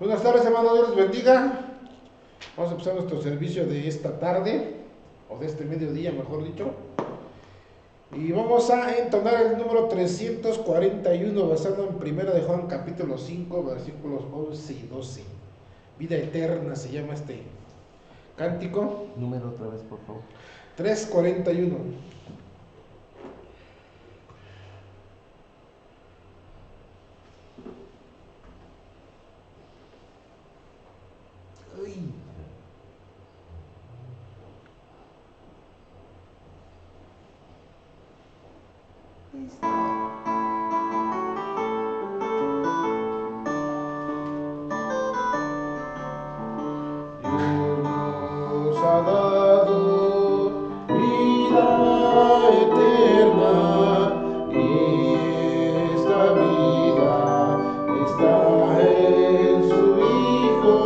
Buenas tardes, hermanos, Dios les bendiga. Vamos a empezar nuestro servicio de esta tarde, o de este mediodía, mejor dicho. Y vamos a entonar el número 341, basado en Primera de Juan, capítulo 5, versículos 11 y 12. Vida eterna se llama este cántico. Número otra vez, por favor. 341. Uy. Dios nos ha dado vida eterna y esta vida está en su Hijo.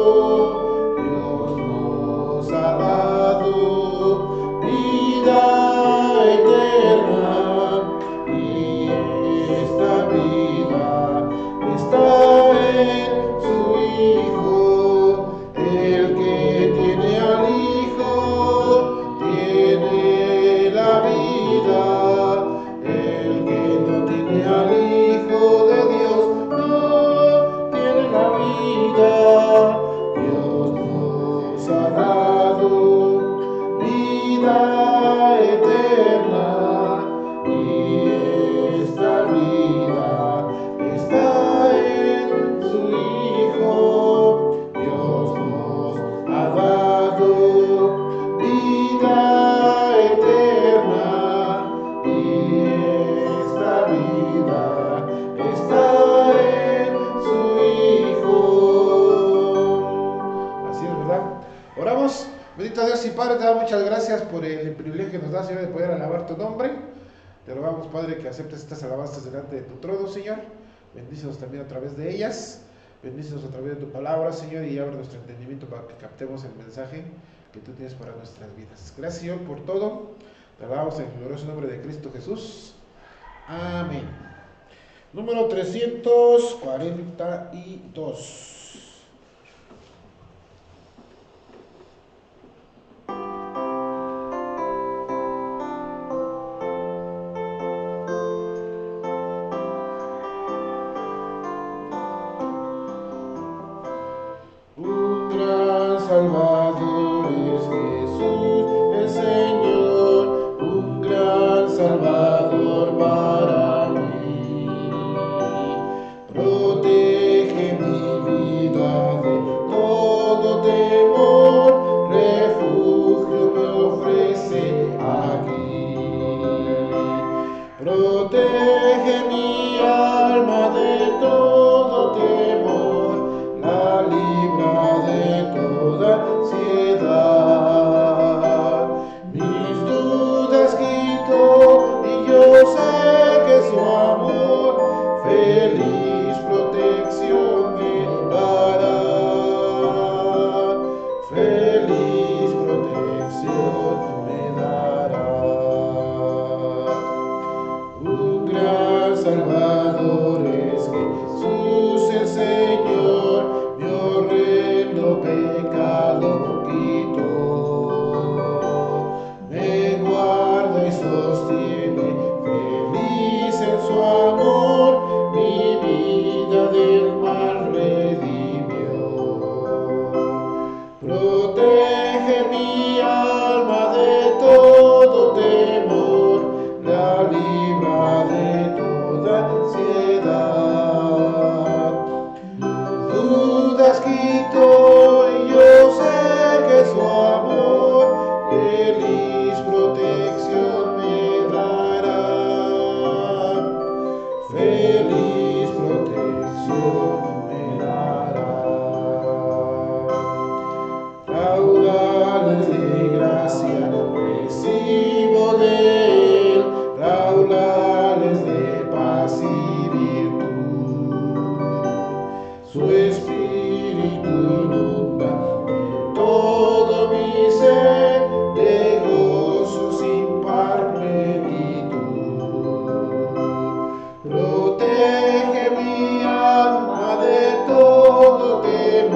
Dios nos ha dado vida eterna y esta vida está en su Hijo. El que tiene al Hijo tiene la vida. El que no tiene al Hijo de Dios no tiene la vida. Dios nos ha dado vida eterna y esta vida está en su Hijo. Dios nos ha dado vida eterna y esta vida está en su Hijo. Así es, ¿verdad? Oramos. Bendito Dios y Padre, te damos muchas gracias por el privilegio que nos da, Señor, de poder alabar tu nombre. Te rogamos, Padre, que aceptes estas alabanzas delante de tu trono, Señor. Bendícenos también a través de ellas. Bendícenos a través de tu palabra, Señor, y abre nuestro entendimiento para que captemos el mensaje que tú tienes para nuestras vidas. Gracias, Señor, por todo. Te alabamos en el glorioso nombre de Cristo Jesús. Amén. Número 342. Un gran Salvador es Jesús el Señor, un gran Salvador para mí. Protege mi vida de todo temor, refugio me ofrece aquí. Protege mi alma de todo temor, la libra de toda ansiedad. Mis dudas quito y yo sé que su amor feliz protección me dará. Feliz protección me dará. Un gran Salvador es Jesús el Señor, mi horrendo pecado quitó. Me guarda y sostiene, feliz en su amor, mi vida del mal redimió. Protege mi alma de todo temor, la libra de toda ansiedad. Dudas quito y yo sé que su amor feliz protección me dará. Feliz protección me dará. Raudales de gracia recibo de él, raudales de paz y virtud. Su espíritu inunda todo mi ser, de gozo sin par plenitud. Protege mi alma de todo temor.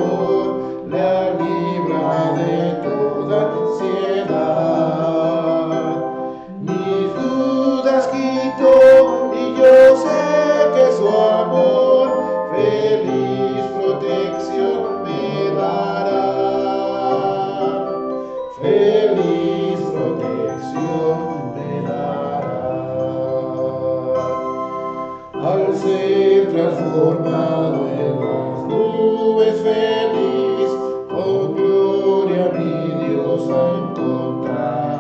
formado en las nubes feliz, con gloria mi Dios a encontrar.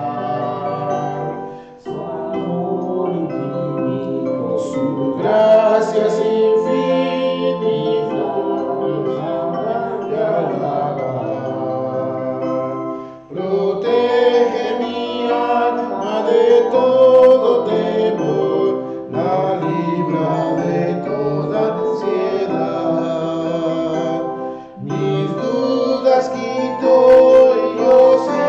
Su amor infinito, Su gracia sin fin y habrán de alabar. Protege mi alma de todo temor, la libra de toda ansiedad. Mis dudas quito y yo sé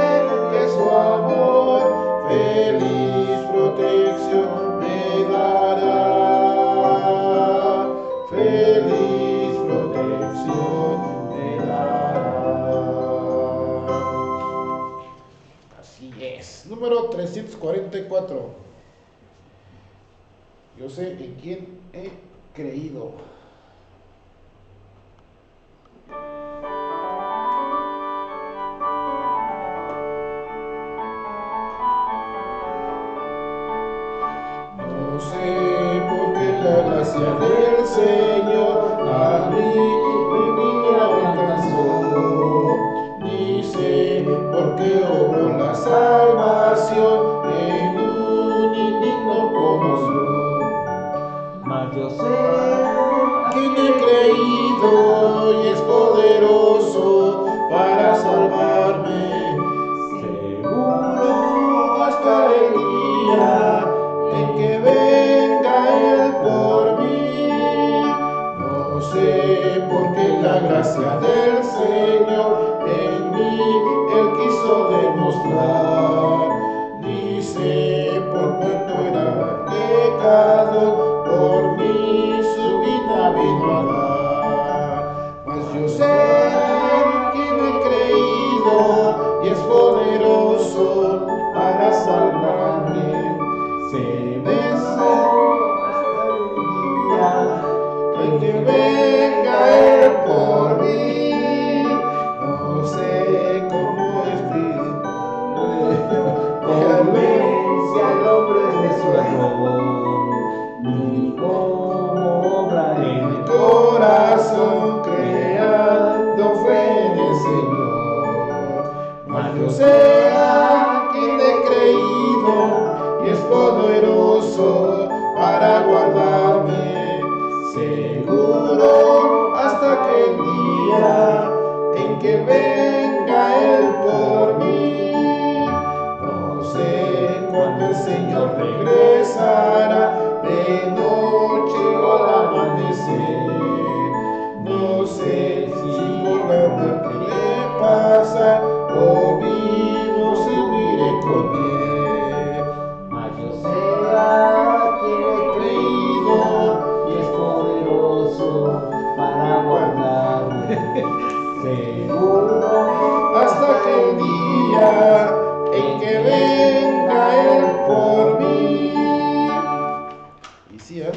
que su amor feliz protección me dará. Feliz protección me dará. Así es. Número 344. Yo sé en quién he creído. No sé por qué la gracia del Señor a mí me alcanzó, ni sé por qué obró la salvación en un indigno como yo. mas yo sé Quien he creído y es poderoso para salvarme, seguro hasta el día en que venga Él por mí. No sé por qué la gracia del Señor en mí Él quiso demostrar, ni sé por cuánto era pecado, por mí su vida vino a dar. Mas yo sé que me he creído y es poderoso para salvarme. Se besa hasta el día en que venga Él por mí. No sé cómo convence al hombre de su error, ni cómo obra en el corazón creando fe en el Señor. Mas yo sé a quien he creído y es poderoso para guardarme, seguro hasta aquel día en que venga Él por mí. No sé cuándo el Señor regresará, de noche o al amanecer. No sé si por la muerte le pasa o vivo si iré con Él. mas yo sé a quien he creído y es poderoso para guardarme, seguro Hasta aquel día en que venga Él por mí. Y sí, ¿eh?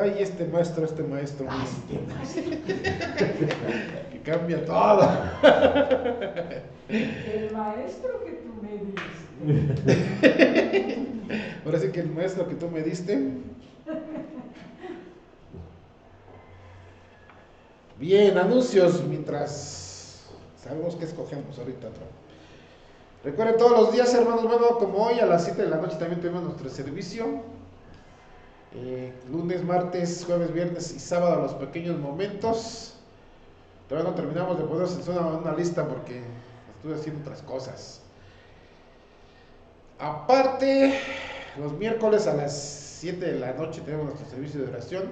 Ay, este maestro. Que cambia todo. El maestro que tú me diste. Ahora sí que el maestro que tú me diste. Bien, anuncios mientras sabemos que escogemos ahorita. Recuerden todos los días, hermanos, bueno, como hoy a las 7 de la noche también tenemos nuestro servicio. Lunes, martes, jueves, viernes y sábado los pequeños momentos. Todavía no terminamos de poner una lista porque estuve haciendo otras cosas. Aparte, los miércoles a las 7 de la noche tenemos nuestro servicio de oración.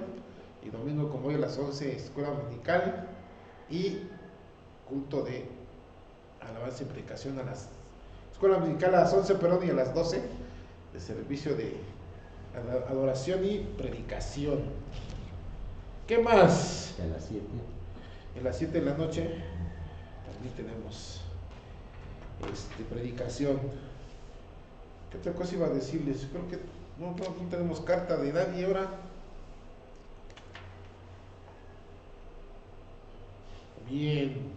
Y domingo como hoy a las 11, escuela dominical. Y culto de alabanza y predicación a las... Escuela dominical a las 11, y a las 12 de servicio de adoración y predicación. ¿Qué más? a las 7. En las 7 de la noche también tenemos predicación. ¿Qué otra cosa iba a decirles? Creo que no tenemos carta de nadie ahora. Bien.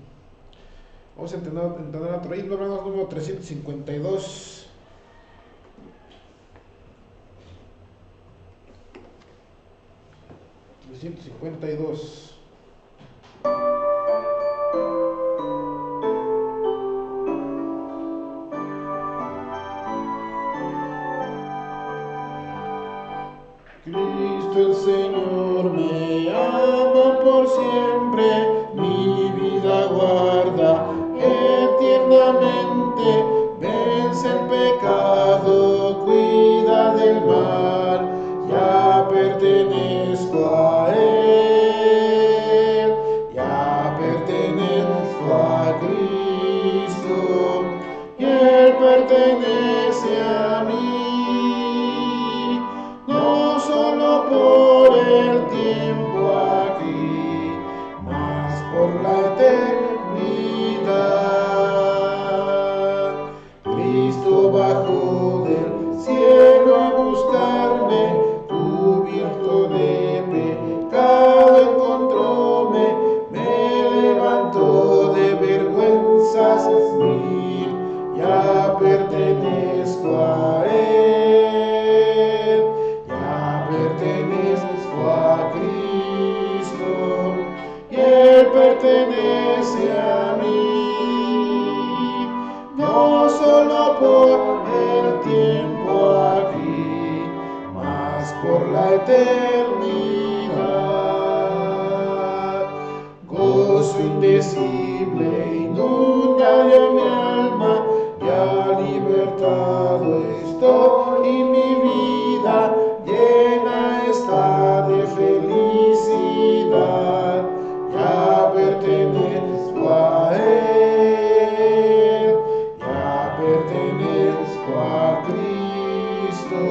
Vamos a entender otro himno, hermanos, número 352. 352. Cristo el Señor me ama por siempre, mi vida guarda eternamente, vence el pecado, cuida del mal, ya pertenezco a Él, ya pertenezco a Cristo, y Él pertenece a mí. No solo por el tiempo aquí, mas por la eternidad. Cristo bajó del cielo a buscarme, cubierto de pecado encontróme, me levantó de vergüenzas mil, ya pertenezco a Él, ya pertenezco a Cristo, y Él pertenece a mí. No solo por el tiempo aquí, mas por la eternidad. Gozo indecible inunda de mi alma, ya libertado estoy y mi vida llena está de felicidad. Ya pertenezco a Él, ya pertenezco a Cristo,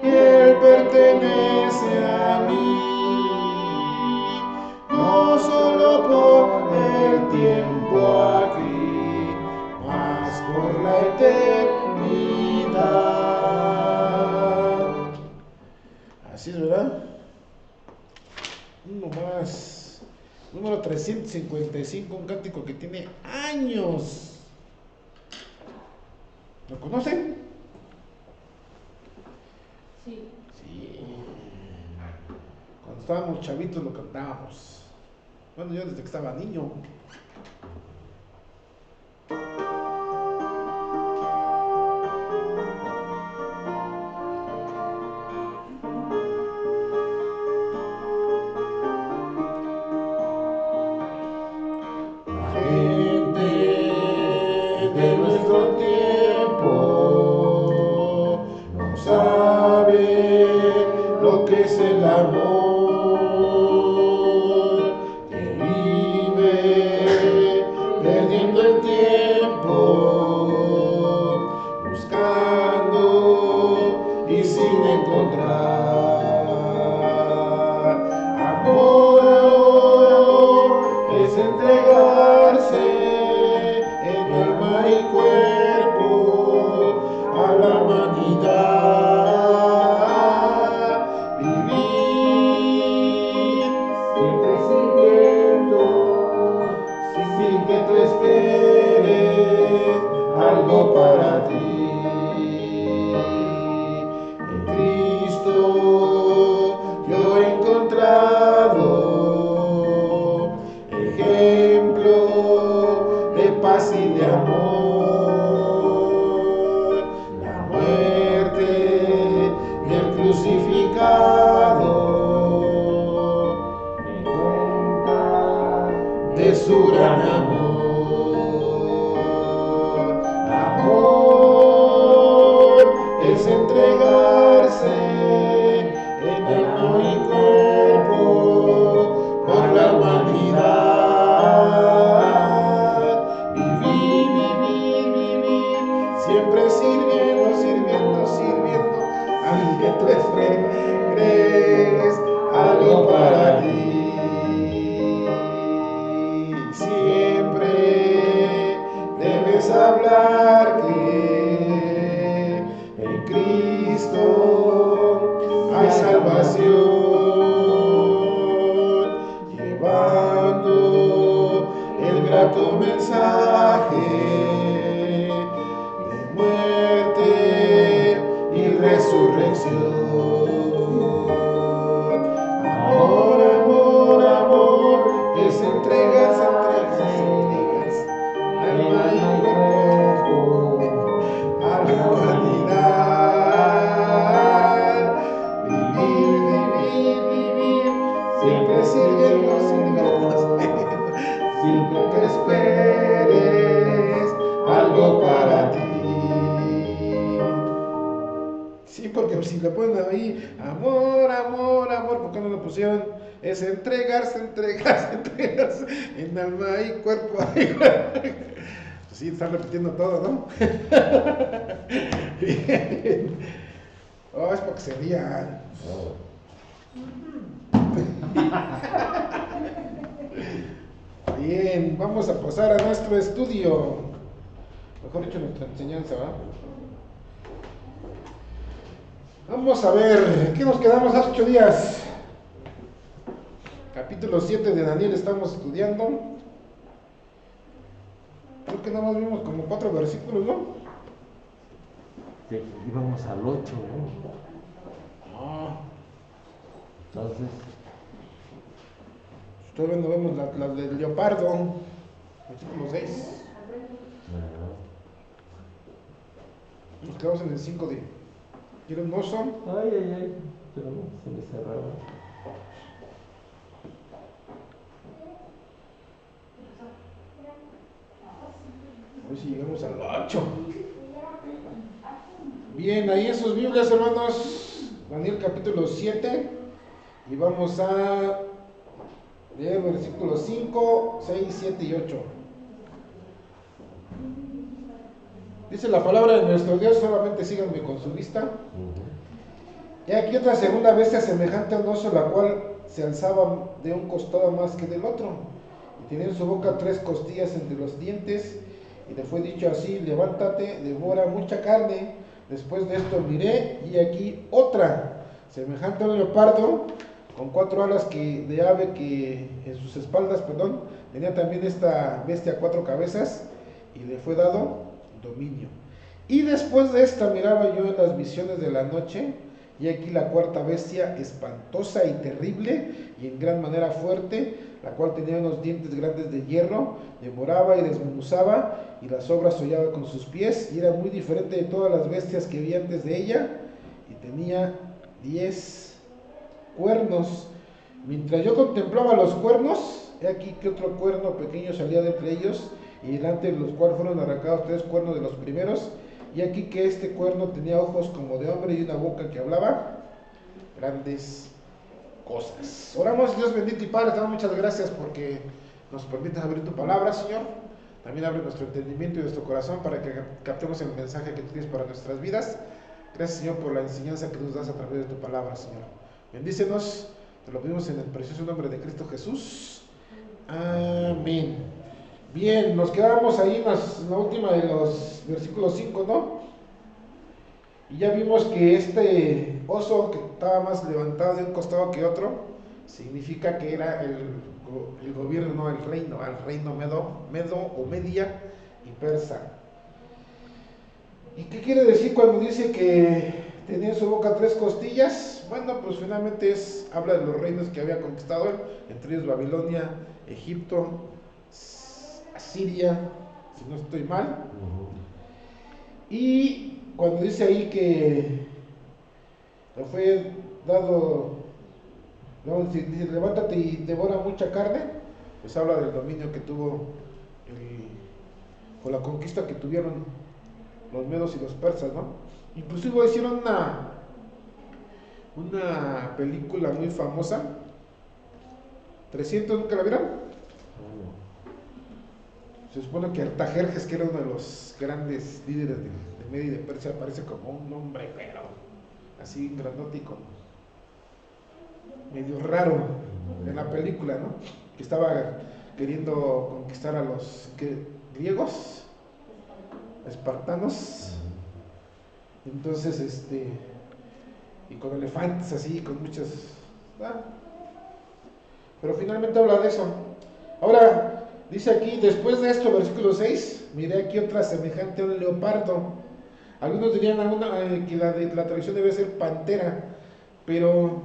y Él pertenece a mí. No solo por el tiempo aquí, mas por la eternidad. Así es, ¿verdad? Uno más. Número 355, un cántico que tiene años. ¿Lo conocen? Sí. Sí. Cuando estábamos chavitos lo cantábamos. Bueno, yo desde que estaba niño. De nuestro tiempo no sabe lo que es el amor, que vive perdiendo el tiempo, buscando y sin encontrar. Amor es entregarse en alma y cuerpo a la humanidad, vivir siempre sirviendo, sin que tú esperes algo para ti. En Cristo yo he encontrado ejemplo de paz y de amor, la muerte del crucificado me cuenta de su gran amor. Amor es entregarse en alma y cuerpo por la humanidad. Vivir, siempre sirviendo, al que tú esperes algo para ti. Siempre sirviendo, sirviendo. Sin Que esperes algo para ti. Sí, porque si le ponen ahí amor, amor, amor, ¿por qué no lo pusieron? Es entregarse, entregarse, entregarse en alma y cuerpo. Pues sí, están repitiendo todo, ¿no? Bien. Oh, es porque se rían. Bien, vamos a pasar a nuestro estudio. Mejor dicho, nuestra enseñanza, ¿verdad? Vamos a ver, ¿qué nos quedamos hace 8 días? Capítulo 7 de Daniel estamos estudiando. Creo que nada más vimos como 4 versículos, ¿no? Sí, íbamos al 8, ¿no? No, Entonces, todavía no vemos la del leopardo. Versículo 6. Nos quedamos en el 5 de... ¿Quieren un oso? ay, ay, ay, pero no, se me cerraba. A ver si llegamos al 8. Bien, ahí en sus Biblias, hermanos, Daniel capítulo 7. Y vamos a leer versículos 5, 6, 7 y 8. Dice la palabra de nuestro Dios, solamente síganme con su vista. Y aquí otra segunda bestia semejante a un oso, la cual se alzaba de un costado más que del otro. Y tenía en su boca 3 costillas entre los dientes. Y le fue dicho así: levántate, devora mucha carne. Después de esto miré, y aquí otra, semejante a un leopardo, con 4 alas de ave, que en sus espaldas, tenía también esta bestia 4 cabezas, y le fue dado dominio. Y después de esta miraba yo en las visiones de la noche, y aquí la 4ª bestia, espantosa y terrible, y en gran manera fuerte, la cual tenía unos dientes grandes de hierro, devoraba y desmenuzaba, y las obras hollaba con sus pies, y era muy diferente de todas las bestias que había antes de ella, y tenía 10 cuernos. Mientras yo contemplaba los cuernos, he aquí que otro cuerno pequeño salía de entre ellos, y delante de los cuales fueron arrancados 3 cuernos de los primeros, y aquí que este cuerno tenía ojos como de hombre y una boca que hablaba grandes cosas. Oramos. Dios bendito y Padre, te damos muchas gracias porque nos permites abrir tu palabra, Señor. También abre nuestro entendimiento y nuestro corazón para que captemos el mensaje que tú tienes para nuestras vidas. Gracias, Señor, por la enseñanza que nos das a través de tu palabra, Señor. Bendícenos, te lo pedimos en el precioso nombre de Cristo Jesús. Amén. Bien, nos quedamos ahí en la última de los versículos 5, ¿no? Y ya vimos que este oso que estaba más levantado de un costado que otro, significa que era el gobierno, no el reino medo o media y persa. ¿Y qué quiere decir cuando dice que tenía en su boca 3 costillas? Bueno, pues finalmente habla de los reinos que había conquistado él, entre ellos Babilonia, Egipto, Asiria, si no estoy mal. Y cuando dice ahí que le fue dado, no, dice levántate y devora mucha carne, pues habla del dominio que tuvo con la conquista que tuvieron los medos y los persas, ¿no? Inclusive hicieron una película muy famosa, 300, ¿nunca la vieron? Se supone que Artajerjes, que era uno de los grandes líderes de Media y de Persia, aparece como un hombre, pero así grandote y como medio raro en la película, ¿no? Que estaba queriendo conquistar a los griegos, espartanos. Entonces, y con elefantes así, con muchas... Pero finalmente habla de eso. Ahora, dice aquí, después de esto, versículo 6, miré aquí otra semejante a un leopardo. Algunos dirían que la traducción debe ser pantera, pero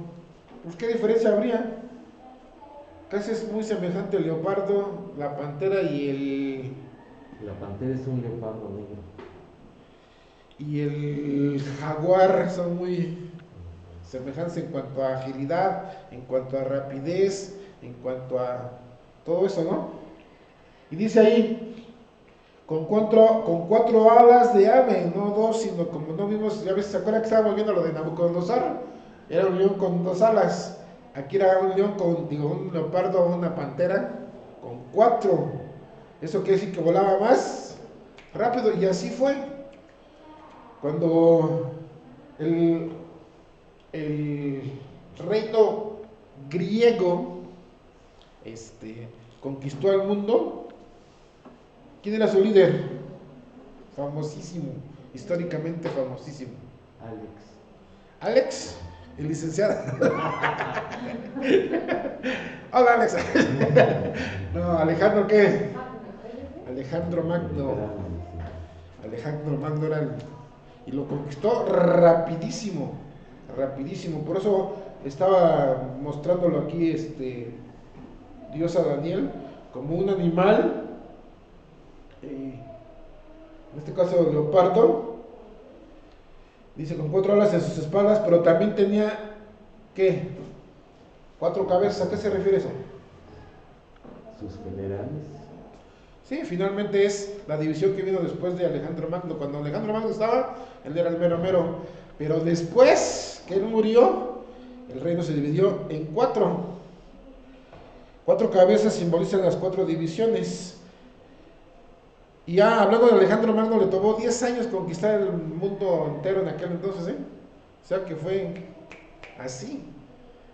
pues ¿qué diferencia habría? Casi es muy semejante al leopardo, la pantera y La pantera es un leopardo negro. y el jaguar son muy semejantes en cuanto a agilidad, en cuanto a rapidez, en cuanto a todo eso, ¿no? Y dice ahí, con cuatro alas de ave, no dos, sino como no vimos, ya ves, ¿se acuerdan que estábamos viendo lo de Nabucodonosor? Era un león con dos alas, aquí era un león un leopardo, una pantera, con cuatro. Eso quiere decir que volaba más rápido, y así fue. Cuando el reino griego conquistó al mundo, ¿quién era su líder? Famosísimo, históricamente famosísimo. Alex, el licenciado. Hola, Alex. No, Alejandro, ¿qué? Alejandro Magno. Alejandro Magno era y lo conquistó rapidísimo, rapidísimo. Por eso estaba mostrándolo aquí Dios a Daniel como un animal, en este caso leopardo, dice con 4 alas en sus espaldas, pero también tenía, ¿qué? 4 cabezas. ¿A qué se refiere eso? Sus generales. Sí, finalmente es la división que vino después de Alejandro Magno. Cuando Alejandro Magno estaba, él era el mero mero, pero después que él murió, el reino se dividió en 4. 4 cabezas simbolizan las 4 divisiones. Y ya hablando de Alejandro Magno, le tomó 10 años conquistar el mundo entero en aquel entonces, ¿eh? O sea que fue así.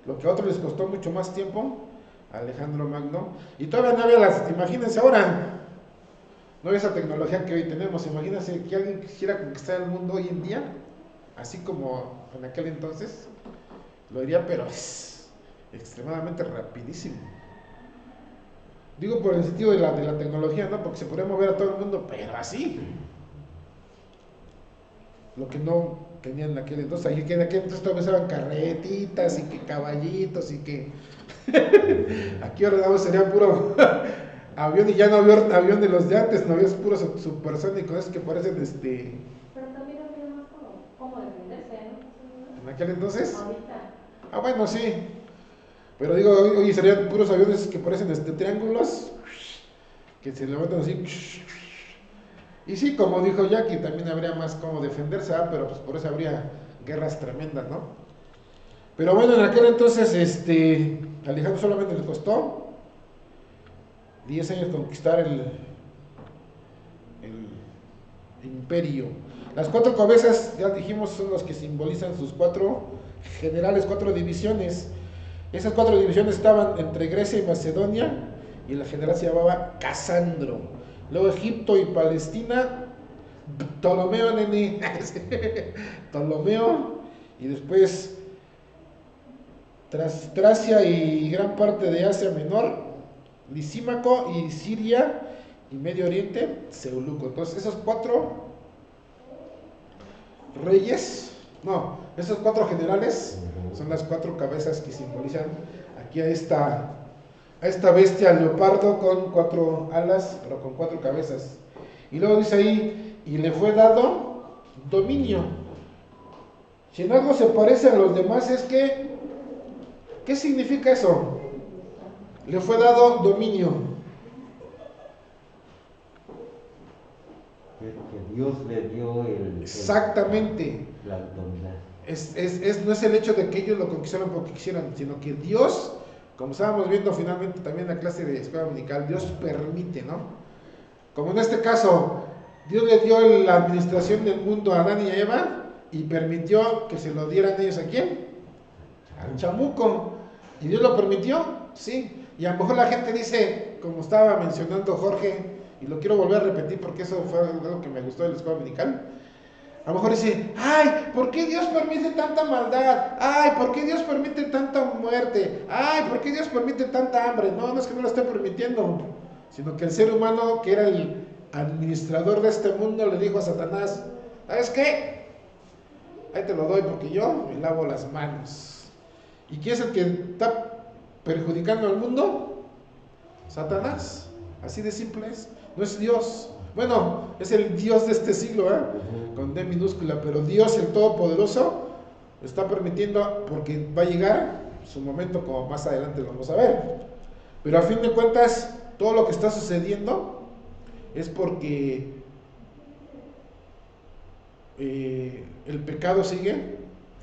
Lo que a otros les costó mucho más tiempo, a Alejandro Magno. Y todavía no había imagínense ahora, no había esa tecnología que hoy tenemos. Imagínense que alguien quisiera conquistar el mundo hoy en día, así como en aquel entonces, lo haría, pero es extremadamente rapidísimo. Digo por el sentido de la tecnología, ¿no? Porque se podría mover a todo el mundo, pero así. Lo que no tenían en aquel entonces. Ahí que en aquel entonces todavía usaban carretitas y que caballitos y que... Aquí ahora sería puro avión, y ya no había avión de los de antes, no había puros supersónicos, esos que parecen Pero también había más como defenderse, ¿no? ¿En aquel entonces? Ahorita. Ah, bueno, sí. Pero digo, hoy serían puros aviones que parecen triángulos, que se levantan así. Y sí, como dijo Jackie, también habría más como defenderse, pero pues por eso habría guerras tremendas, ¿no? Pero bueno, en aquel entonces, Alejandro solamente le costó 10 años conquistar el imperio. Las 4 cabezas, ya dijimos, son los que simbolizan sus 4 generales, 4 divisiones. Esas 4 divisiones estaban entre Grecia y Macedonia, y la general se llamaba Casandro. Luego Egipto y Palestina, Ptolomeo, nene. Ptolomeo, y después Tracia y gran parte de Asia Menor, Lisímaco y Siria y Medio Oriente, Seuluco. Entonces esos 4 reyes, no, esos 4 generales son las 4 cabezas que simbolizan aquí a esta bestia leopardo con 4 alas, pero con 4 cabezas. Y luego dice ahí, y le fue dado dominio. Si en algo se parece a los demás es que, ¿qué significa eso? Le fue dado dominio. Que Dios le dio Exactamente. la autoridad. No es el hecho de que ellos lo conquistaron porque quisieran, sino que Dios, como estábamos viendo finalmente también en la clase de escuela dominical, Dios permite, ¿no? Como en este caso, Dios le dio la administración del mundo a Adán y a Eva y permitió que se lo dieran ellos. ¿A quién? Al chamuco. ¿Y Dios lo permitió? Sí. Y a lo mejor la gente dice, como estaba mencionando Jorge, y lo quiero volver a repetir porque eso fue algo que me gustó de la escuela dominical. A lo mejor dice, ay, ¿por qué Dios permite tanta maldad? Ay, ¿por qué Dios permite tanta muerte? Ay, ¿por qué Dios permite tanta hambre? No, no es que no lo esté permitiendo, sino que el ser humano, que era el administrador de este mundo, le dijo a Satanás, ¿sabes qué? Ahí te lo doy porque yo me lavo las manos. ¿Y quién es el que está perjudicando al mundo? Satanás. Así de simple es. No es Dios. Bueno, es el Dios de este siglo, con D minúscula, pero Dios, el Todopoderoso, lo está permitiendo porque va a llegar su momento, como más adelante lo vamos a ver. Pero a fin de cuentas, todo lo que está sucediendo es porque el pecado sigue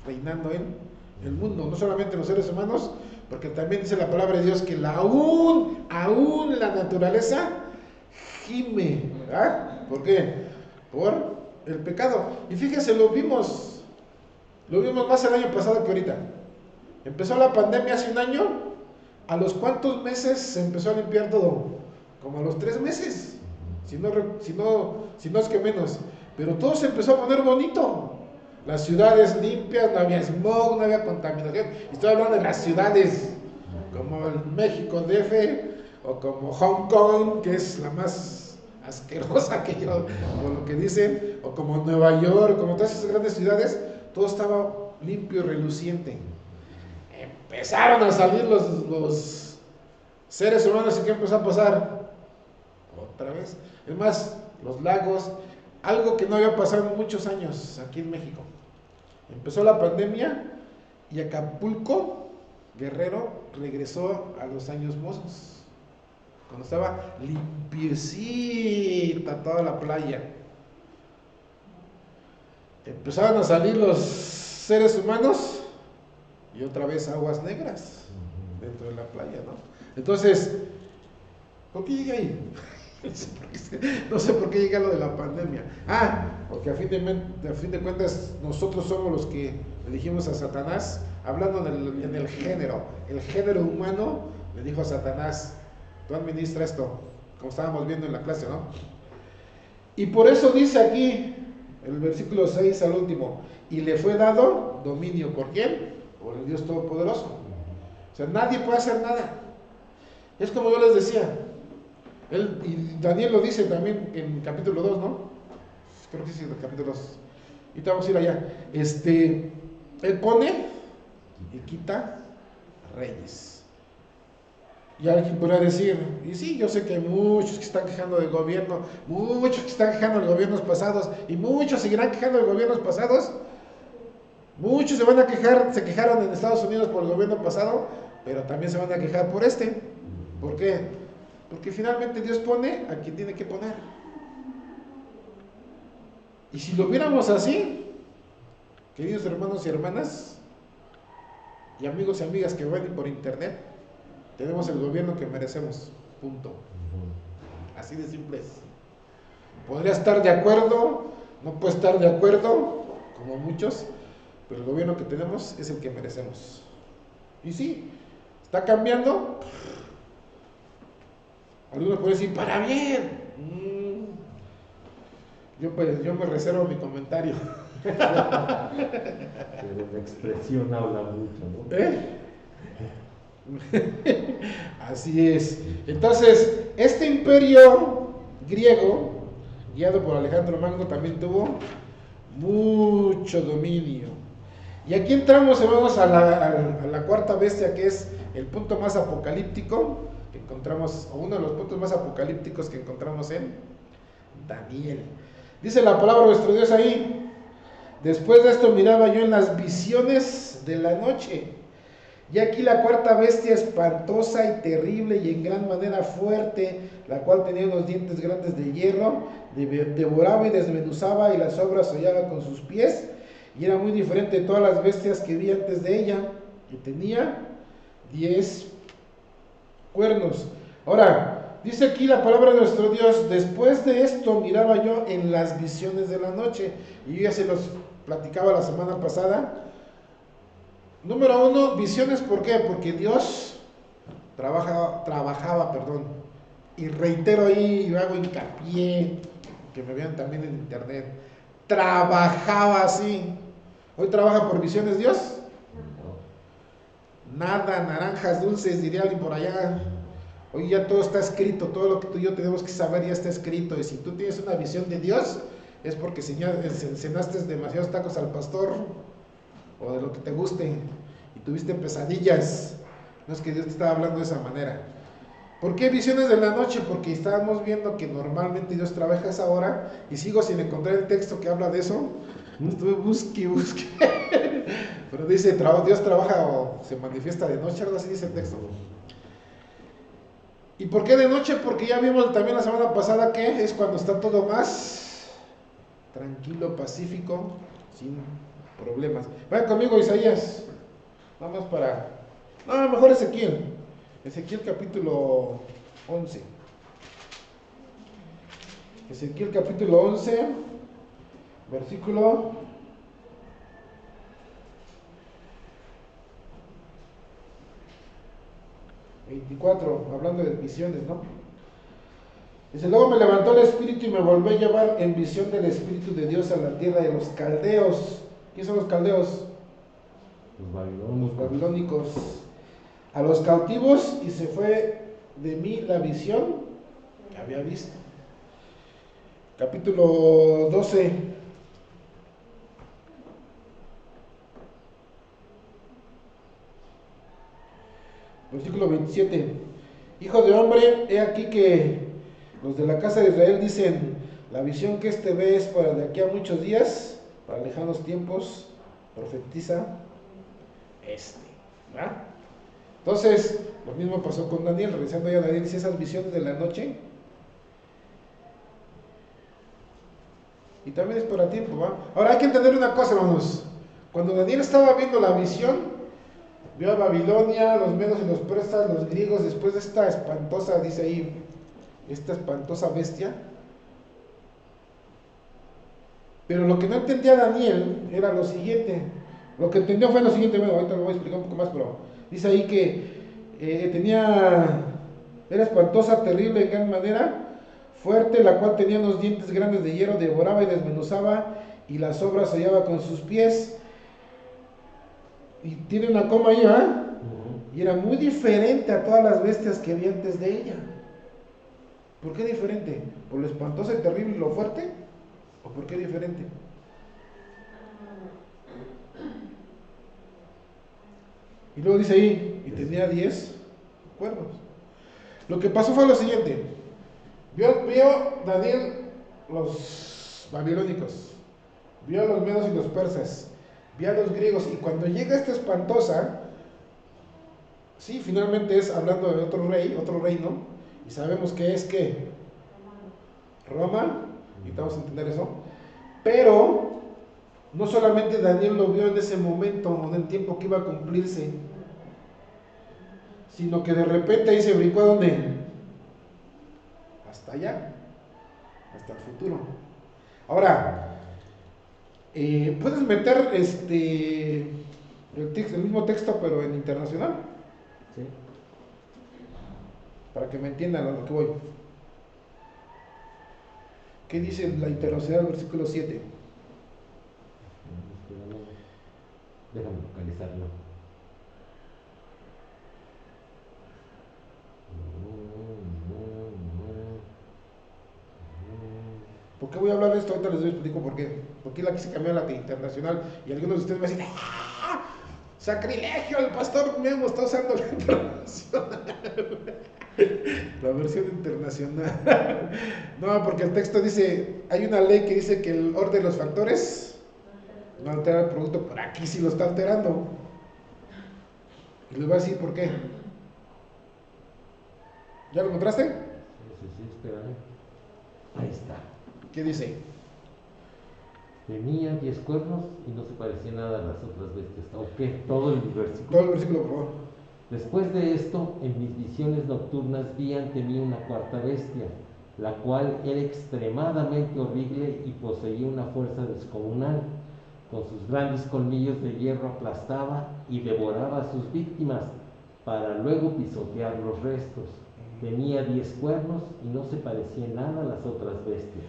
reinando en el mundo, no solamente en los seres humanos, porque también dice la palabra de Dios que aún la naturaleza gime, ¿verdad? ¿Por qué? Por el pecado. Y fíjense, lo vimos más el año pasado que ahorita. Empezó la pandemia hace un año, ¿a los cuántos meses se empezó a limpiar todo? Como a los 3 meses, si no es que menos. Pero todo se empezó a poner bonito. Las ciudades limpias, no había smog, no había contaminación. Estoy hablando de las ciudades como el México DF o como Hong Kong, que es la más asquerosa que yo, por lo que dicen, o como Nueva York, como todas esas grandes ciudades, todo estaba limpio y reluciente. Empezaron a salir los seres humanos, ¿y qué empezó a pasar? Otra vez. Es más, los lagos, algo que no había pasado en muchos años aquí en México. Empezó la pandemia y Acapulco, Guerrero, regresó a los años mozos, cuando estaba limpiecita toda la playa. Empezaron a salir los seres humanos y otra vez aguas negras dentro de la playa, ¿no? Entonces, ¿por qué llegué ahí? No sé por qué llega lo de la pandemia. Porque a fin de cuentas nosotros somos los que elegimos a Satanás, hablando en el género humano. Le dijo a Satanás: tú administra esto, como estábamos viendo en la clase, ¿no? Y por eso dice aquí el versículo 6 al último: y le fue dado dominio. ¿Por quién? Por el Dios Todopoderoso. O sea, nadie puede hacer nada. Es como yo les decía, y Daniel lo dice también en capítulo 2, ¿no? Creo que sí, en el capítulo 2. Y vamos a ir allá. Él pone y quita reyes. Y alguien podrá decir, y sí, yo sé que hay muchos que están quejando del gobierno, muchos que están quejando de gobiernos pasados, y muchos seguirán quejando de gobiernos pasados. Muchos se quejaron en Estados Unidos por el gobierno pasado, pero también se van a quejar por este. ¿Por qué? Porque finalmente Dios pone a quien tiene que poner. Y si lo viéramos así, queridos hermanos y hermanas, y amigos y amigas que ven por internet, tenemos el gobierno que merecemos. Punto. Así de simple es. Podría estar de acuerdo, no puede estar de acuerdo, como muchos, pero el gobierno que tenemos es el que merecemos. Y sí, está cambiando. Algunos pueden decir, para bien. Yo me reservo mi comentario. Pero la expresión habla mucho, ¿no? Así es. Entonces, este imperio griego, guiado por Alejandro Magno, también tuvo mucho dominio. Y aquí entramos, hermanos, a la cuarta bestia, que es el punto más apocalíptico que encontramos, o uno de los puntos más apocalípticos que encontramos en Daniel. Dice la palabra de nuestro Dios ahí: después de esto miraba yo en las visiones de la noche, y aquí la cuarta bestia, espantosa y terrible y en gran manera fuerte, la cual tenía unos dientes grandes de hierro, devoraba y desmenuzaba, y las obras hollaba con sus pies, y era muy diferente de todas las bestias que vi antes de ella, y tenía 10 cuernos. Ahora, dice aquí la palabra de nuestro Dios: después de esto miraba yo en las visiones de la noche. Y yo ya se los platicaba la semana pasada. Número 1, visiones. ¿Por qué? Porque Dios trabajaba, y reitero ahí, y hago hincapié, que me vean también en internet, trabajaba así. ¿Hoy trabaja por visiones Dios? Nada, naranjas dulces, diría alguien por allá. Hoy ya todo está escrito, todo lo que tú y yo tenemos que saber ya está escrito. Y si tú tienes una visión de Dios, es porque cenaste demasiados tacos al pastor, o de lo que te guste, y tuviste pesadillas. No es que Dios te estaba hablando de esa manera. ¿Por qué visiones de la noche? Porque estábamos viendo que normalmente Dios trabaja a esa hora, y sigo sin encontrar el texto que habla de eso. Estuve busque. Pero dice, Dios trabaja o se manifiesta de noche, algo así dice el texto. ¿Y por qué de noche? Porque ya vimos también la semana pasada que es cuando está todo más tranquilo, pacífico, sin problemas. Vayan conmigo, Isaías. Nada más para... No, mejor Ezequiel. Ezequiel capítulo 11. Ezequiel capítulo 11, versículo 24, hablando de visiones, ¿no? Dice, luego me levantó el espíritu y me volvió a llevar en visión del espíritu de Dios a la tierra de los caldeos. ¿Quiénes son los caldeos? Los babilónicos. A los cautivos, y se fue de mí la visión que había visto. Capítulo 12. Versículo 27. Hijo de hombre, he aquí que los de la casa de Israel dicen, la visión que este ve es para de aquí a muchos días, para lejanos tiempos, profetiza ¿verdad? Entonces, lo mismo pasó con Daniel, revisando ya Daniel, dice esas visiones de la noche. Y también es para tiempo, ¿va? Ahora hay que entender una cosa, hermanos. Cuando Daniel estaba viendo la visión, vio a Babilonia, los medos y los persas, los griegos, después de esta espantosa, dice ahí, esta espantosa bestia. Pero lo que no entendía Daniel era lo siguiente. Lo que entendió fue lo siguiente, bueno, ahorita lo voy a explicar un poco más, pero dice ahí que era espantosa, terrible en gran manera, fuerte, la cual tenía unos dientes grandes de hierro, devoraba y desmenuzaba, y las obras se hallaba con sus pies. Y tiene una coma ahí, ¿ah? Y era muy diferente a todas las bestias que había antes de ella. ¿Por qué diferente? ¿Por lo espantoso y terrible y lo fuerte? ¿O por qué diferente? Y luego dice ahí, y tenía 10 cuernos. Lo que pasó fue lo siguiente. Vio Daniel los babilónicos, vio a los medos y los persas, vio a los griegos, y cuando llega esta espantosa, sí, finalmente es hablando de otro rey, otro reino, y sabemos que es ¿qué? Roma, y vamos a entender eso, pero no solamente Daniel lo vio en ese momento, o en el tiempo que iba a cumplirse, sino que de repente ahí se brincó ¿a dónde? Hasta allá, hasta el futuro. Ahora, puedes meter el mismo texto pero en internacional. Sí. Para que me entiendan a lo que voy. ¿Qué dice la internacional, versículo 7? Déjame localizarlo. ¿Por qué voy a hablar de esto? Ahorita les explico por qué. Porque la quise cambiar a la internacional y algunos de ustedes me dicen, ¡ah! ¡Sacrilegio! El pastor Memo está usando la internacional. La versión internacional. No, porque el texto dice, hay una ley que dice que el orden de los factores no altera el producto, pero aquí sí lo está alterando. Y les voy a decir por qué. ¿Ya lo encontraste? Sí, espérame. Ahí está. ¿Qué dice? Tenía 10 cuernos y no se parecía nada a las otras bestias. Ok, todo el versículo. Todo el versículo, por favor. Después de esto, en mis visiones nocturnas vi ante mí una cuarta bestia, la cual era extremadamente horrible y poseía una fuerza descomunal. Con sus grandes colmillos de hierro aplastaba y devoraba a sus víctimas, para luego pisotear los restos. Tenía 10 cuernos y no se parecía en nada a las otras bestias.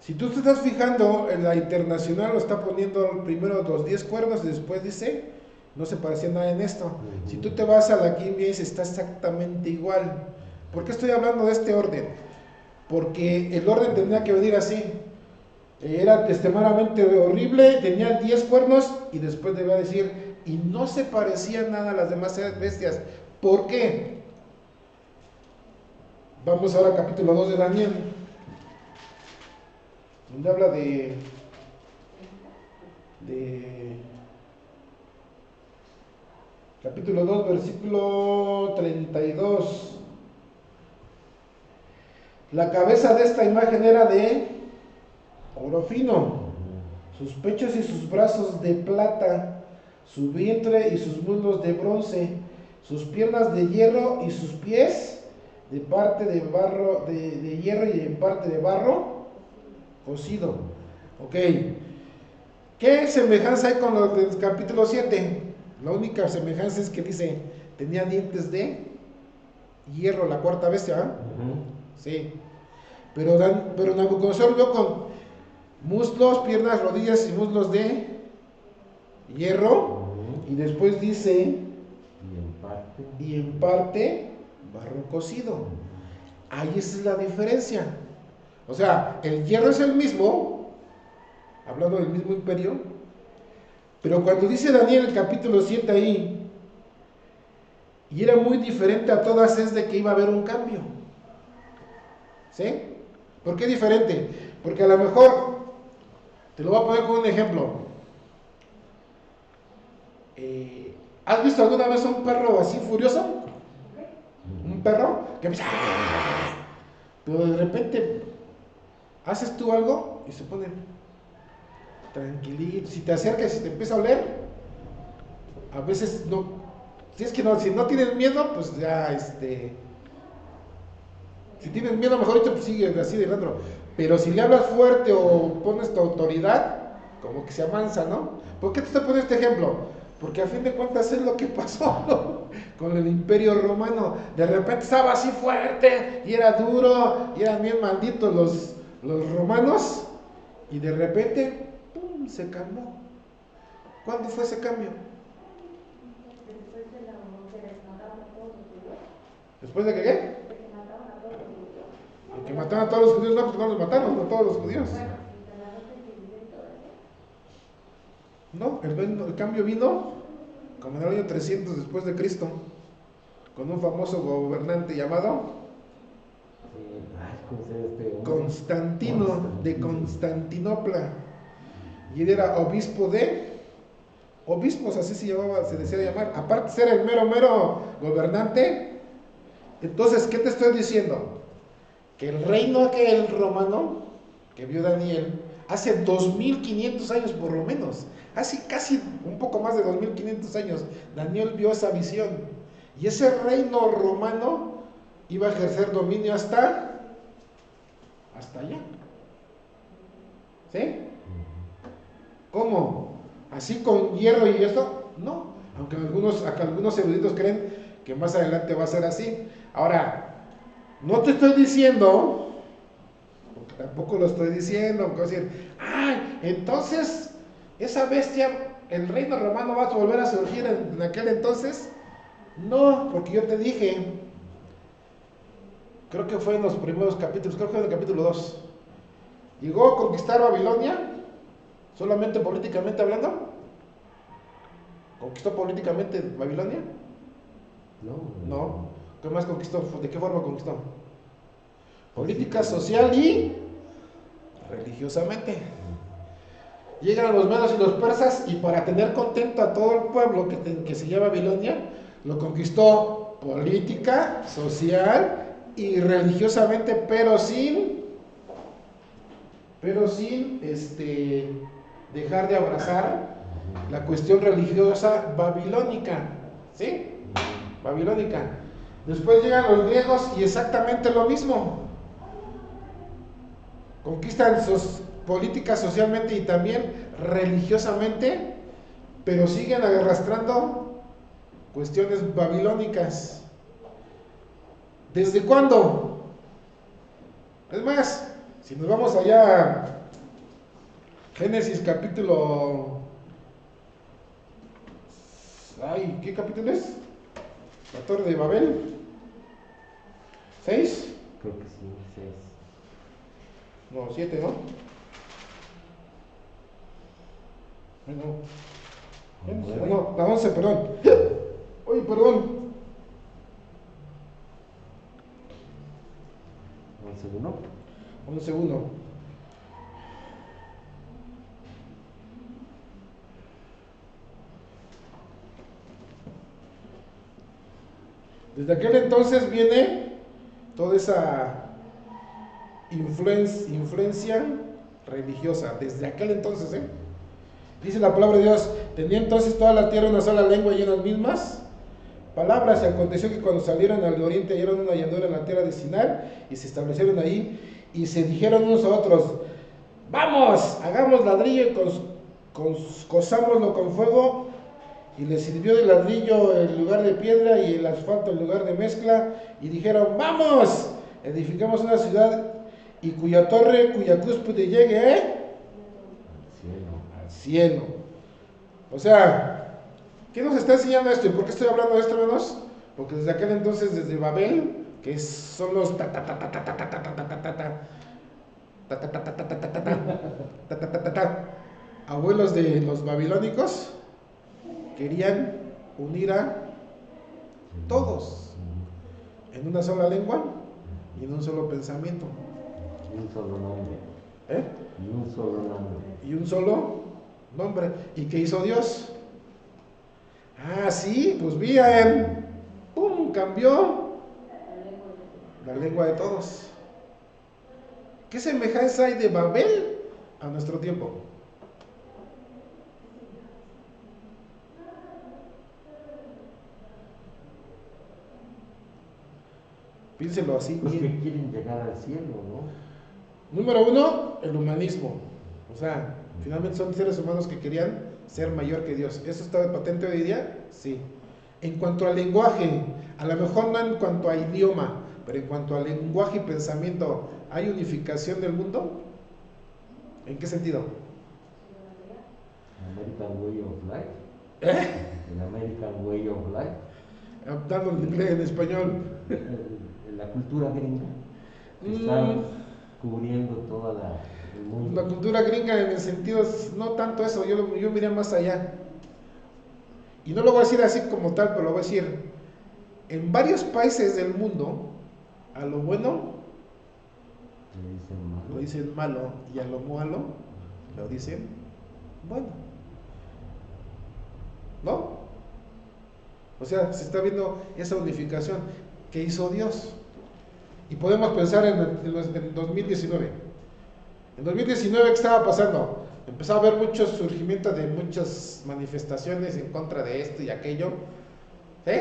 Si tú te estás fijando, en la internacional lo está poniendo primero los 10 cuernos y después dice, no se parecía nada en esto. Si tú te vas a la King James, está exactamente igual. ¿Por qué estoy hablando de este orden? Porque el orden tendría que venir así. Era extremadamente horrible, tenía 10 cuernos y después debía decir, y no se parecía nada a las demás bestias. ¿Por qué? Vamos ahora al capítulo 2 de Daniel, donde habla de capítulo 2, versículo 32. La cabeza de esta imagen era de oro fino, sus pechos y sus brazos de plata, su vientre y sus muslos de bronce, sus piernas de hierro y sus pies de parte de barro, de hierro y en parte de barro cocido. Ok. ¿Qué semejanza hay con lo del capítulo 7? La única semejanza es que dice, tenía dientes de hierro, la cuarta bestia, ¿eh? Sí. Pero Nabucodonosor vio con muslos, piernas, rodillas y muslos de hierro. Y después dice, y en parte barro cocido. Ahí esa es la diferencia. O sea, el hierro es el mismo, hablando del mismo imperio, pero cuando dice Daniel el capítulo 7 ahí, y era muy diferente a todas, es de que iba a haber un cambio. ¿Sí? ¿Por qué diferente? Porque a lo mejor, te lo voy a poner con un ejemplo. ¿Has visto alguna vez un perro así furioso? Un perro que empieza, pero de repente haces tú algo y se pone tranquilito. Si te acercas y te empieza a oler, a veces no. Si es que no, si no tienes miedo, pues ya si tienes miedo, mejor pues sigue así de dentro. Pero si le hablas fuerte o pones tu autoridad, como que se amansa, ¿no? ¿Por qué te estoy poniendo este ejemplo? Porque a fin de cuentas es lo que pasó, ¿no? Con el Imperio Romano. De repente estaba así fuerte y era duro y eran bien malditos los romanos. Y de repente, ¡pum!, se cambió. ¿Cuándo fue ese cambio? Después de la que les mataron a todos los judíos. ¿Después de que qué? De que mataron a todos los judíos. Porque mataron a todos los judíos, no, pues no los mataron, no todos los judíos. Bueno, y te la noche y todo eso. No, el cambio vino como en el año 300 después de Cristo, con un famoso gobernante llamado Constantino de Constantinopla. Y él era obispo de obispos, así se decía llamar. Aparte de ser el mero gobernante. Entonces, ¿qué te estoy diciendo? Que el reino aquel romano que vio Daniel hace 2500 años por lo menos, hace casi un poco más de 2500 años, Daniel vio esa visión. Y ese reino romano iba a ejercer dominio hasta allá. ¿Sí? ¿Cómo? ¿Así con hierro y eso? No. Aunque algunos eruditos creen que más adelante va a ser así. Ahora, no te estoy diciendo, porque tampoco lo estoy diciendo, porque voy a decir, ¡ay! Entonces, esa bestia, el reino romano va a volver a surgir en aquel entonces. No, porque yo te dije, creo que fue en los primeros capítulos, creo que fue en el capítulo 2. Llegó a conquistar Babilonia, solamente políticamente hablando. ¿Conquistó políticamente Babilonia? No. ¿Qué más conquistó? ¿De qué forma conquistó? Política, social y religiosamente. Llegan los medos y los persas y para tener contento a todo el pueblo que se llama Babilonia, lo conquistó política, social y religiosamente, pero sin dejar de abrazar la cuestión religiosa babilónica, ¿sí? Babilónica. Después llegan los griegos y exactamente lo mismo. Conquistan sus políticas socialmente y también religiosamente, pero siguen arrastrando cuestiones babilónicas. ¿Desde cuándo? Es más, si nos vamos allá a Génesis capítulo... Ay, ¿qué capítulo es? La Torre de Babel. ¿6? Creo que sí, 6. No, 7, ¿no? No, la 11, perdón. Uy, perdón. 11-1. Desde aquel entonces viene toda esa influencia religiosa, desde aquel entonces, ¿eh? Dice la palabra de Dios, tenía entonces toda la tierra una sola lengua y unas mismas palabras. Y aconteció que cuando salieron al oriente hallaron una llanura en la tierra de Sinar y se establecieron ahí y se dijeron unos a otros, vamos, hagamos ladrillo y cosámoslo con fuego. Y les sirvió de ladrillo en lugar de piedra y el asfalto en lugar de mezcla. Y dijeron, vamos, edificamos una ciudad y cuya torre, cuya cúspide llegue, al cielo. O sea, ¿qué nos está enseñando esto? ¿Y por qué estoy hablando de esto, hermanos? Porque desde aquel entonces, desde Babel, que son los abuelos de los babilónicos, querían unir a todos en una sola lengua y en un solo pensamiento. Y un solo nombre. ¿Eh? Y un solo nombre. Y un solo nombre. ¿Y qué hizo Dios? Ah, sí, pues bien. ¡Pum! Cambió la lengua de todos. ¿Qué semejanza hay de Babel a nuestro tiempo? Piénselo así. Los que quieren llegar al cielo, ¿no? Número uno, el humanismo. O sea, finalmente son seres humanos que querían ser mayor que Dios. ¿Eso está patente hoy día? Sí. En cuanto al lenguaje, a lo mejor no en cuanto a idioma, pero en cuanto a lenguaje y pensamiento, ¿hay unificación del mundo? ¿En qué sentido? American Way of Life. ¿Eh? El American Way of Life. Dando en inglés, en español. La cultura gringa que está cubriendo toda el mundo. La cultura gringa en el sentido, no tanto eso, yo miré más allá. Y no lo voy a decir así como tal, pero lo voy a decir, en varios países del mundo, a lo bueno lo dicen malo y a lo malo lo dicen bueno. ¿No? O sea, se está viendo esa unificación que hizo Dios. Y podemos pensar en 2019. En 2019, ¿qué estaba pasando? Empezó a haber mucho surgimiento de muchas manifestaciones en contra de esto y aquello. ¿Sí?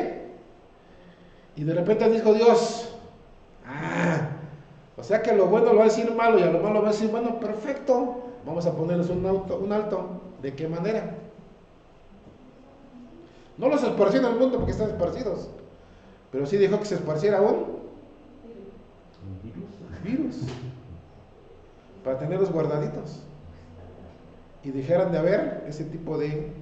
Y de repente dijo Dios, o sea que a lo bueno lo va a decir malo y a lo malo va a decir bueno, perfecto. Vamos a ponerles un alto. ¿De qué manera? No los esparció en el mundo porque están esparcidos, pero sí dijo que se esparciera un virus para tenerlos guardaditos y dejaran de haber ese tipo de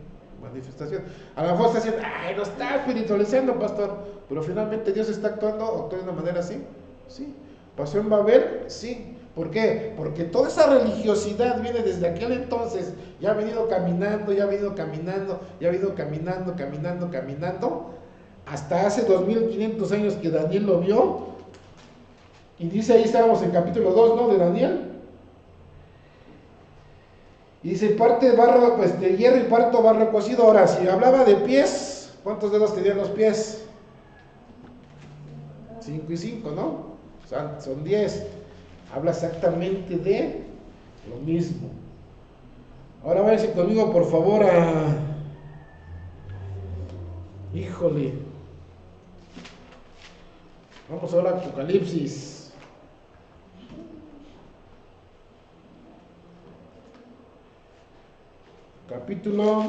manifestación. A lo mejor está diciendo, no está espiritualizando, pastor, pero finalmente Dios está actuando o actúa de una manera así. Sí. ¿Pasó en Babel? Sí. ¿Por qué? Porque toda esa religiosidad viene desde aquel entonces, ya ha venido caminando, caminando, hasta hace 2500 años que Daniel lo vio. Y dice, ahí estábamos en capítulo 2, ¿no? De Daniel. Y dice, parte de barro, de hierro y parto barro cocido. Ahora, si hablaba de pies, ¿cuántos dedos tenían los pies? 5 y 5, ¿no? O sea, son 10. Habla exactamente de lo mismo. Ahora váyanse conmigo, por favor, Híjole. Vamos ahora a Apocalipsis. Capítulo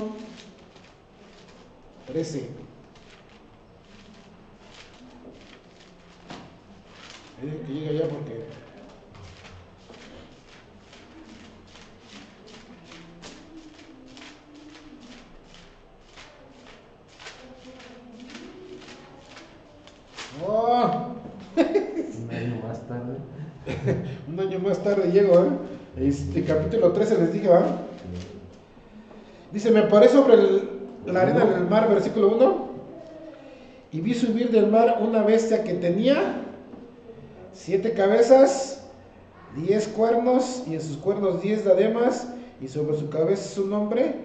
13. Que llega ya porque Un año más tarde. Un año más tarde llego, capítulo 13 les dije, ¿va? Dice, me paré sobre la arena del mar, versículo 1, y vi subir del mar una bestia que tenía 7 cabezas, 10 cuernos, y en sus cuernos 10 diademas, y sobre su cabeza su nombre,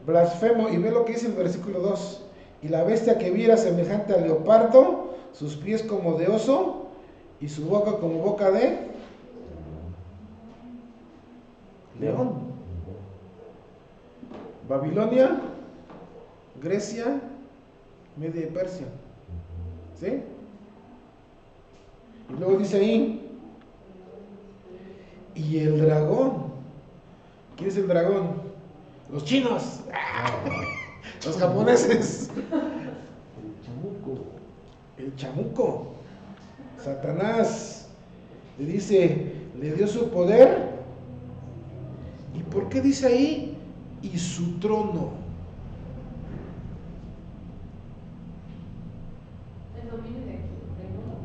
blasfemo. Y ve lo que dice el versículo 2, y la bestia que vi era semejante al leopardo, sus pies como de oso, y su boca como boca de león. Babilonia, Grecia, Media y Persia. ¿Sí? Y luego dice ahí, y el dragón. ¿Quién es el dragón? Los chinos. Los japoneses. El chamuco. Satanás le dice, le dio su poder. ¿Y por qué dice ahí? Y su trono. El dominio del mundo.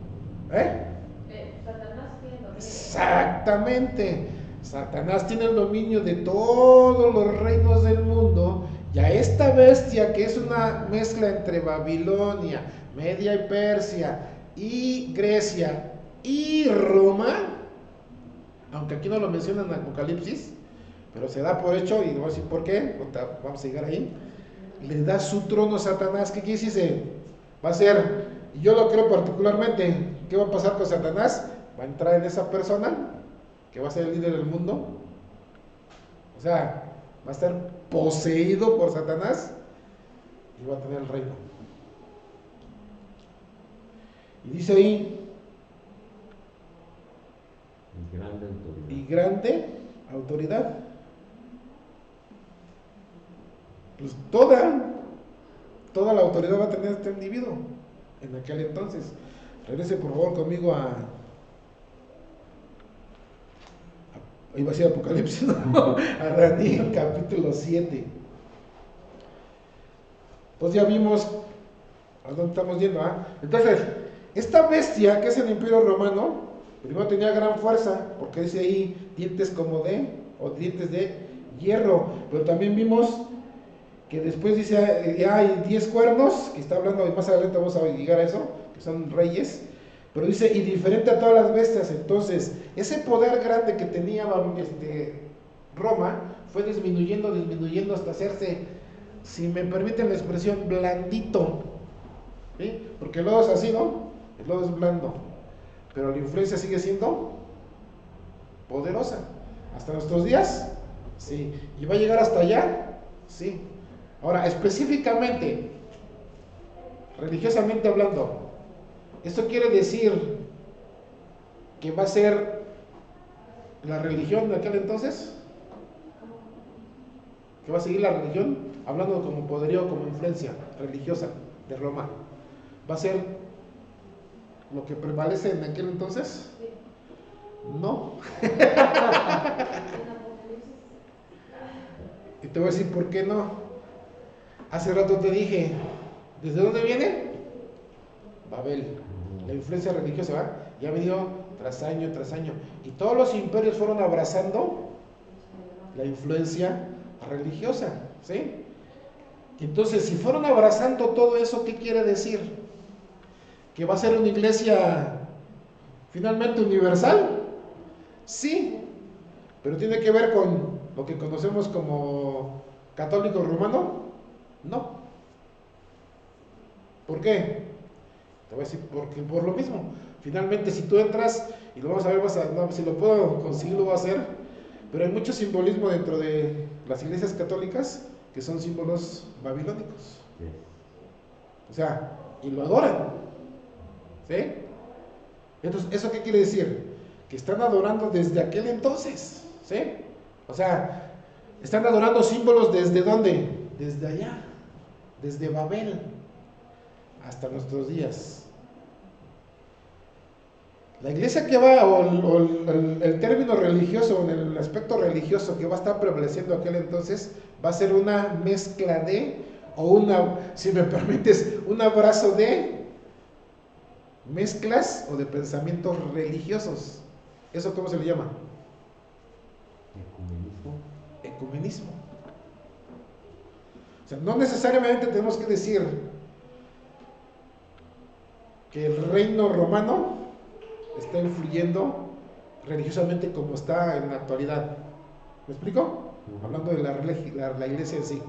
Satanás tiene el dominio. Exactamente. Satanás tiene el dominio de todos los reinos del mundo. Y a esta bestia, que es una mezcla entre Babilonia, Media y Persia, y Grecia y Roma, aunque aquí no lo menciona en Apocalipsis, pero se da por hecho, y no voy a decir por qué, vamos a llegar ahí, le da su trono a Satanás. ¿Qué quiere decir? Va a ser, y yo lo creo particularmente, ¿qué va a pasar con Satanás? Va a entrar en esa persona, que va a ser el líder del mundo, o sea, va a estar poseído por Satanás, y va a tener el reino. Y dice ahí, y grande autoridad. Pues toda la autoridad va a tener este individuo en aquel entonces. Regrese por favor conmigo iba a decir Apocalipsis, ¿no? A Daniel capítulo 7. Pues ya vimos a dónde estamos yendo, ¿ah? Entonces, esta bestia que es el Imperio Romano, primero tenía gran fuerza, porque dice ahí dientes dientes de hierro, pero también vimos que después dice hay 10 cuernos, que está hablando, más adelante vamos a llegar a eso, que son reyes, pero dice, y diferente a todas las bestias. Entonces, ese poder grande que tenía Roma, fue disminuyendo hasta hacerse, si me permiten la expresión, blandito, ¿sí? Porque el lodo es así, ¿no? El lodo es blando, pero la influencia sigue siendo poderosa, hasta nuestros días, sí, y va a llegar hasta allá, sí. Ahora, específicamente, religiosamente hablando, esto quiere decir que va a ser la religión de aquel entonces, que va a seguir la religión, hablando como poderío, como influencia religiosa de Roma, va a ser lo que prevalece en aquel entonces. No. Y te voy a decir por qué no. Hace rato te dije, ¿desde dónde viene? Babel. La influencia religiosa, ¿va? Ya ha venido tras año, y todos los imperios fueron abrazando la influencia religiosa, ¿sí? Entonces, si fueron abrazando todo eso, ¿qué quiere decir? ¿Que va a ser una iglesia finalmente universal? Sí, pero tiene que ver con lo que conocemos como católico romano. No. ¿Por qué? Te voy a decir, porque por lo mismo. Finalmente, si tú entras, y lo vamos a ver, si lo puedo conseguir, lo voy a hacer, pero hay mucho simbolismo dentro de las iglesias católicas que son símbolos babilónicos. O sea, y lo adoran. ¿Sí? Entonces, ¿eso qué quiere decir? Que están adorando desde aquel entonces. ¿Sí? O sea, están adorando símbolos ¿desde dónde? Desde allá, desde Babel hasta nuestros días. La iglesia que va, o el término religioso, o el aspecto religioso que va a estar prevaleciendo aquel entonces, va a ser una mezcla de, o si me permites, un abrazo de mezclas o de pensamientos religiosos. ¿Eso cómo se le llama? Ecumenismo. O sea, no necesariamente tenemos que decir que el reino romano está influyendo religiosamente como está en la actualidad. ¿Me explico? Hablando de la iglesia en sí,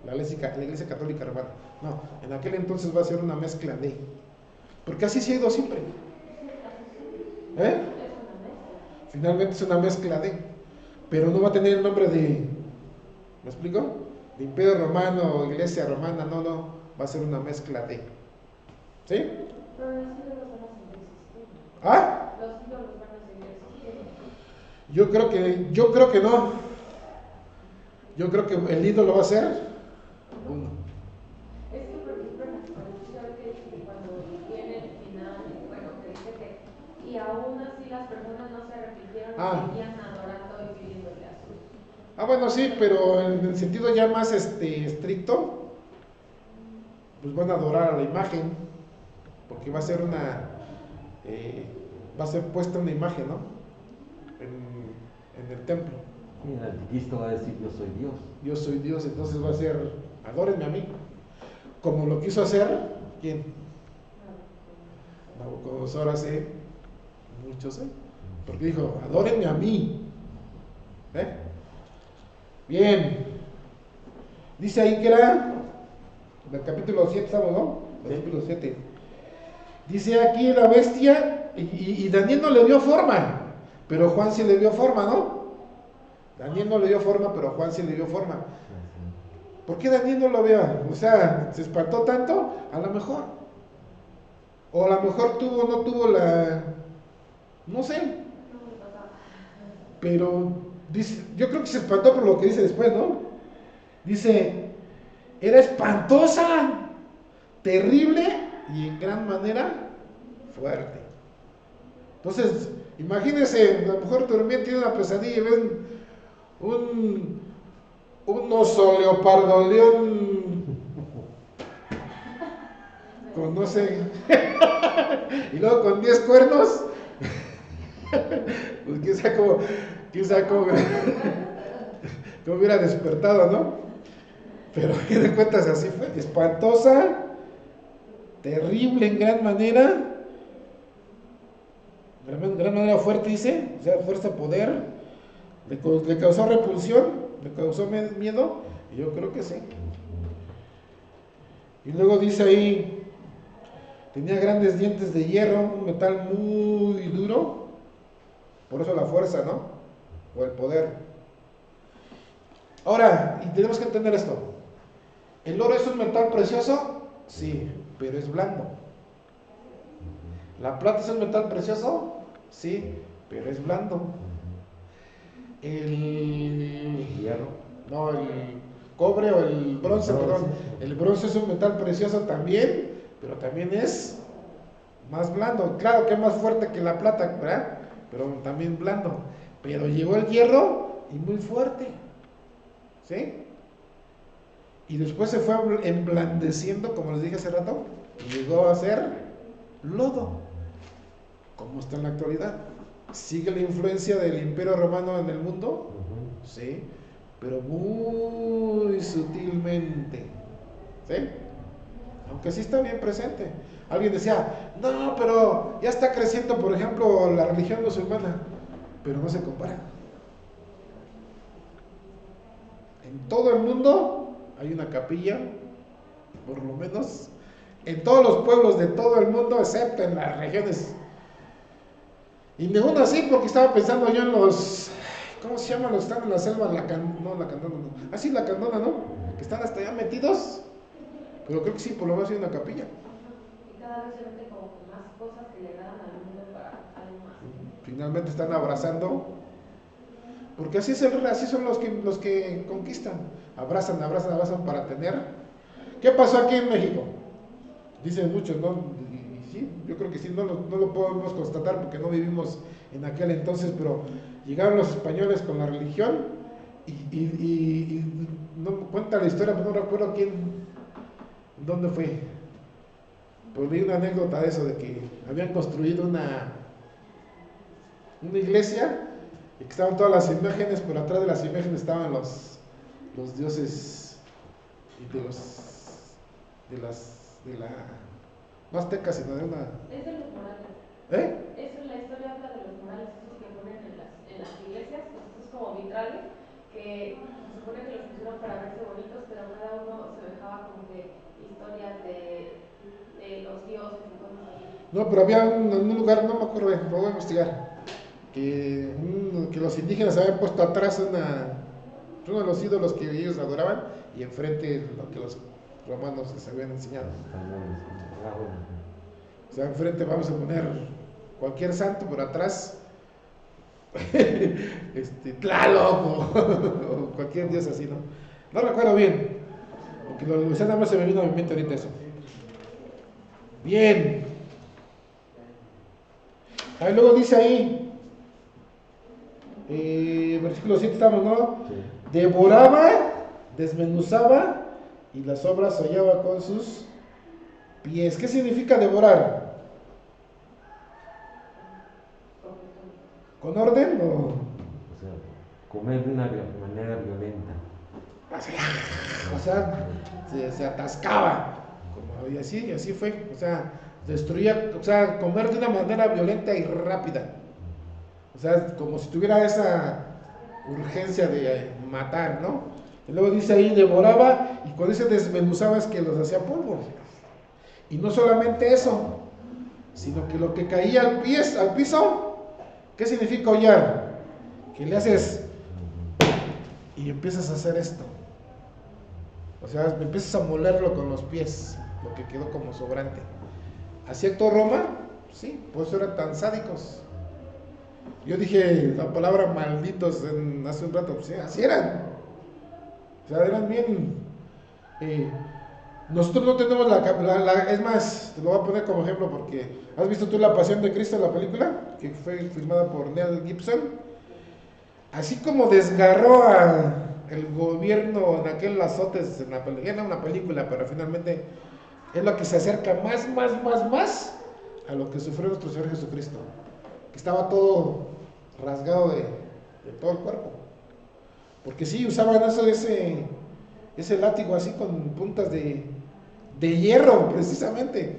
la iglesia católica romana. No, en aquel entonces va a ser una mezcla de, porque así se ha ido siempre. Finalmente es una mezcla de. pero no va a tener el nombre de, ¿me explico? De Imperio Romano o Iglesia Romana, no, va a ser una mezcla de, ¿sí? Pero los ídolos van a seguir existiendo. ¿Ah? Los ídolos van a seguir existiendo. Yo creo que no. Yo creo que el ídolo va a ser uno. Es que, por ejemplo, en la traducción que dice que cuando viene el final, bueno, que dice que, y aún así las personas no se arrepintieron y seguían adorando y pidiéndole a sus. Bueno, sí, pero en el sentido ya más estricto, pues van a adorar a la imagen, porque va a ser va a ser puesta una imagen, ¿no? En el templo. Y el anticristo va a decir, yo soy Dios. Yo soy Dios, entonces va a ser, adórenme a mí. Como lo quiso hacer, ¿quién? Nabucodonosor hace muchos años. Porque dijo, adórenme a mí. Bien. Dice ahí que era, en el capítulo 7 estamos, ¿no? Capítulo 7. Dice aquí la bestia, y Daniel no le dio forma, pero Juan sí le dio forma, ¿no? Daniel no le dio forma, pero Juan sí le dio forma. ¿Por qué Daniel no lo vio? O sea, se espantó tanto, a lo mejor. O a lo mejor no tuvo no sé. Pero dice, yo creo que se espantó por lo que dice después, ¿no? Dice, era espantosa, terrible y en gran manera fuerte. Entonces, imagínense, a lo mejor dormían, tiene una pesadilla y ven un oso leopardo león con no sé y luego con 10 cuernos. Pues quién sabe cómo hubiera despertado, ¿no? Pero a fin de cuentas así fue, espantosa, terrible en gran manera fuerte, dice, o sea, fuerza, poder, le causó repulsión, le causó miedo, y yo creo que sí. Y luego dice ahí, tenía grandes dientes de hierro, un metal muy duro, por eso la fuerza, ¿no? O el poder. Ahora, y tenemos que entender esto, ¿el oro es un metal precioso? Sí, pero es blando. ¿La plata es un metal precioso? Sí, pero es blando. El hierro. No, el cobre o el bronce, perdón. El bronce es un metal precioso también, pero también es más blando. Claro que es más fuerte que la plata, ¿verdad? Pero también blando. Pero llegó el hierro y muy fuerte. ¿Sí? Y después se fue emblandeciendo, como les dije hace rato, y llegó a ser lodo, como está en la actualidad. ¿Sigue la influencia del Imperio Romano en el mundo? Sí, pero muy sutilmente. ¿Sí? Aunque sí está bien presente. Alguien decía, no, pero ya está creciendo, por ejemplo, la religión musulmana, pero no se compara. En todo el mundo hay una capilla, por lo menos, en todos los pueblos de todo el mundo, excepto en las regiones. Y ni uno así, porque estaba pensando yo en los, ¿cómo se llaman los que están en la selva? La candona, no. Ah, sí, la candona, ¿no? Que están hasta allá metidos. Pero creo que sí, por lo menos hay una capilla. Y cada vez se mete como que más cosas que le agradan al mundo para algo más. Finalmente están abrazando. Porque así son los que conquistan. Abrazan para tener. ¿Qué pasó aquí en México? Dicen muchos, ¿no? Y sí, yo creo que sí, no lo podemos constatar porque no vivimos en aquel entonces, pero llegaron los españoles con la religión y no cuenta la historia, pero no recuerdo dónde fue. Pues vi una anécdota de eso, de que habían construido una iglesia y que estaban todas las imágenes, pero atrás de las imágenes estaban los dioses y no aztecas, sino de una... Es de los morales. Eso, la historia habla de los morales, esos que ponen en las iglesias, estos como vitrales, que se supone que los pusieron para verse bonitos, pero cada uno se dejaba como que historias de los dioses y cosas así. No, pero había un lugar, no me acuerdo, lo voy a investigar, que los indígenas habían puesto atrás uno de los ídolos que ellos adoraban y enfrente lo que los romanos les habían enseñado. O sea, enfrente vamos a poner cualquier santo, pero atrás Tlaloc o cualquier dios así, ¿no? No recuerdo bien, porque lo nada más se me vino a mi mente ahorita eso. Bien. Ahí luego dice ahí, versículo 7 estamos, ¿no? Sí. Devoraba, desmenuzaba y las obras hollaba con sus pies. ¿Qué significa devorar? ¿Con orden o...? sea, comer de una manera violenta. O sea, se atascaba. Y así fue. O sea, destruía, o sea, comer de una manera violenta y rápida. O sea, como si tuviera esa urgencia de matar, ¿no? Y luego dice ahí, devoraba, y cuando dice desmenuzaba es que los hacía polvo. Y no solamente eso, sino que lo que caía al piso, ¿qué significa hollar? Que le haces y empiezas a hacer esto. O sea, empiezas a molerlo con los pies, lo que quedó como sobrante. ¿Así actuó Roma? Sí, por eso eran tan sádicos. Yo dije la palabra malditos hace un rato, pues, así eran. O sea, eran bien... nosotros no tenemos es más, te lo voy a poner como ejemplo porque ¿has visto tú La Pasión de Cristo, la película? Que fue filmada por Mel Gibson. Así como desgarró el gobierno en aquel azotes en la película, era una película, pero finalmente es lo que se acerca más a lo que sufrió nuestro Señor Jesucristo, que estaba todo rasgado de todo el cuerpo, porque sí, usaban ese látigo así con puntas de hierro, precisamente.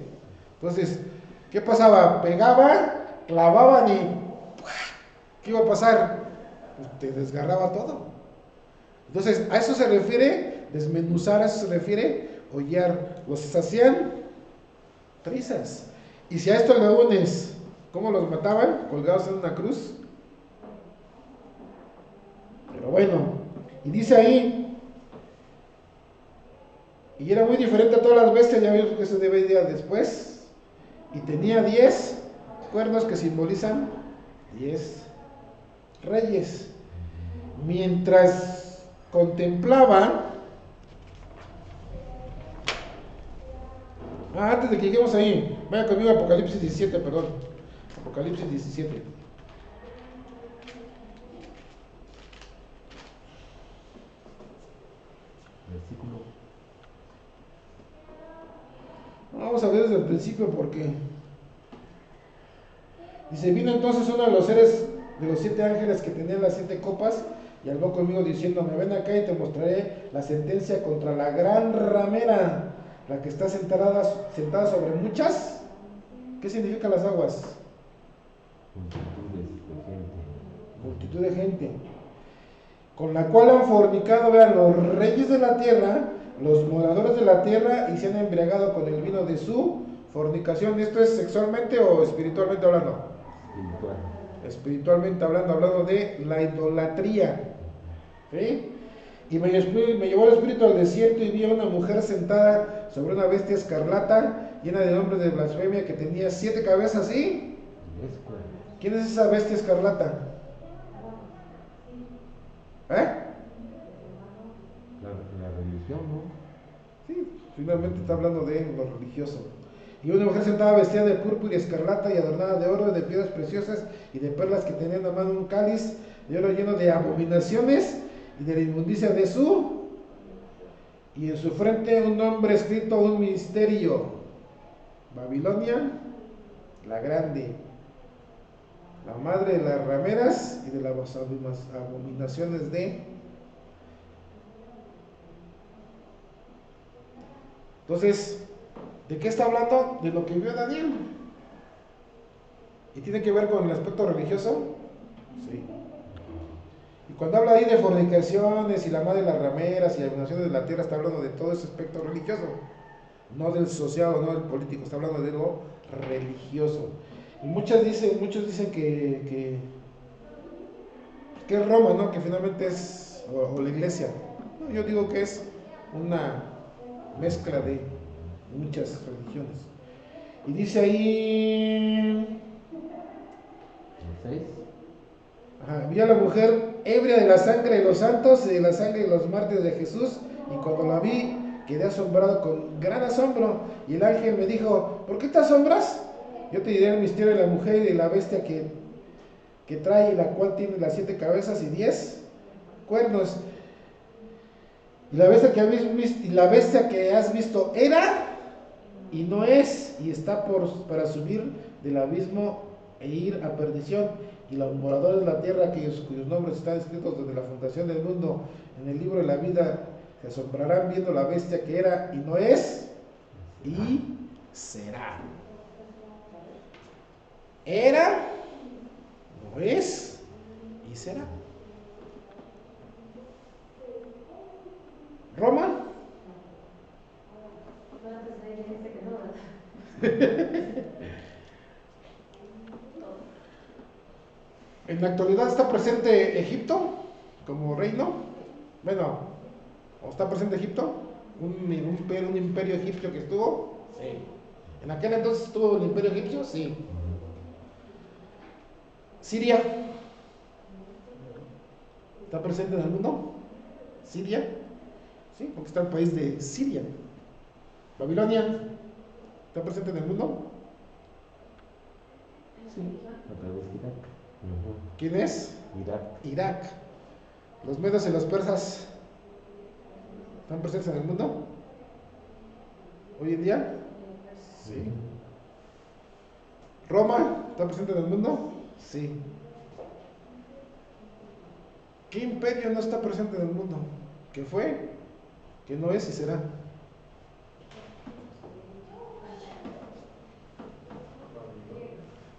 Entonces, ¿qué pasaba? Pegaba, clavaban y ¿qué iba a pasar? Pues te desgarraba todo. Entonces, a eso se refiere desmenuzar, a eso se refiere hollar. Los hacían trizas. Y si a esto le unes cómo los mataban, colgados en una cruz. Pero bueno, y dice ahí, y era muy diferente a todas las bestias, ya vimos que se debe ir después, y tenía 10 cuernos que simbolizan 10 reyes. Mientras contemplaba, antes de que lleguemos ahí, vaya conmigo a Apocalipsis 17, perdón, Apocalipsis 17. Versículo. Vamos a ver desde el principio porque dice, vino entonces uno de los seres de los 7 ángeles que tenían las 7 copas y habló conmigo diciéndome, ven acá y te mostraré la sentencia contra la gran ramera, la que está sentada sobre muchas. ¿Qué significan las aguas? Multitud de gente. Con la cual han fornicado, vean, los reyes de la tierra, los moradores de la tierra, y se han embriagado con el vino de su fornicación. ¿Esto es sexualmente o espiritualmente hablando? Espiritual. Espiritualmente hablando de la idolatría. ¿Sí? Y me llevó el espíritu al desierto y vi a una mujer sentada sobre una bestia escarlata, llena de nombres de blasfemia, que tenía 7 cabezas y... ¿Quién es esa bestia escarlata? La religión, ¿no? Sí, finalmente está hablando de lo religioso. Y una mujer sentada vestida de púrpura y escarlata y adornada de oro y de piedras preciosas y de perlas, que tenía en la mano un cáliz de oro lleno de abominaciones y de la inmundicia de y en su frente un nombre escrito, un misterio: Babilonia la grande, la madre de las rameras y de las abominaciones de... Entonces, ¿de qué está hablando? De lo que vio Daniel. ¿Y tiene que ver con el aspecto religioso? Sí. Y cuando habla ahí de fornicaciones y la madre de las rameras y abominaciones de la tierra, está hablando de todo ese aspecto religioso, no del social o no del político, está hablando de lo religioso. Y muchos dicen que es Roma, ¿no? Que finalmente es, o la iglesia. No, yo digo que es una mezcla de muchas religiones. Y dice ahí, ¿6? vi a la mujer ebria de la sangre de los santos y de la sangre de los mártires de Jesús, y cuando la vi quedé asombrado con gran asombro, y el ángel me dijo, ¿por qué te asombras? Yo te diré el misterio de la mujer y de la bestia que trae, la cual tiene las 7 cabezas y 10 cuernos. Y la bestia que has visto era y no es, y está para subir del abismo e ir a perdición. Y los moradores de la tierra, aquellos cuyos nombres están escritos desde la fundación del mundo en el libro de la vida, se asombrarán viendo la bestia que era y no es y será. Era, no es y será. Roma. En la actualidad está presente Egipto como reino. Bueno, ¿o está presente Egipto? Un imperio egipcio que estuvo. Sí. ¿En aquel entonces estuvo el imperio egipcio? Sí. Siria. ¿Está presente en el mundo? Siria. Sí, porque está el país de Siria. Babilonia. ¿Está presente en el mundo? Sí, otra vez Irak. ¿Quién es? Irak. Irak. ¿Los medos y los persas están presentes en el mundo? ¿Hoy en día? Sí. ¿Roma está presente en el mundo? Sí. ¿Qué imperio no está presente en el mundo? ¿Qué fue? ¿Qué no es y será?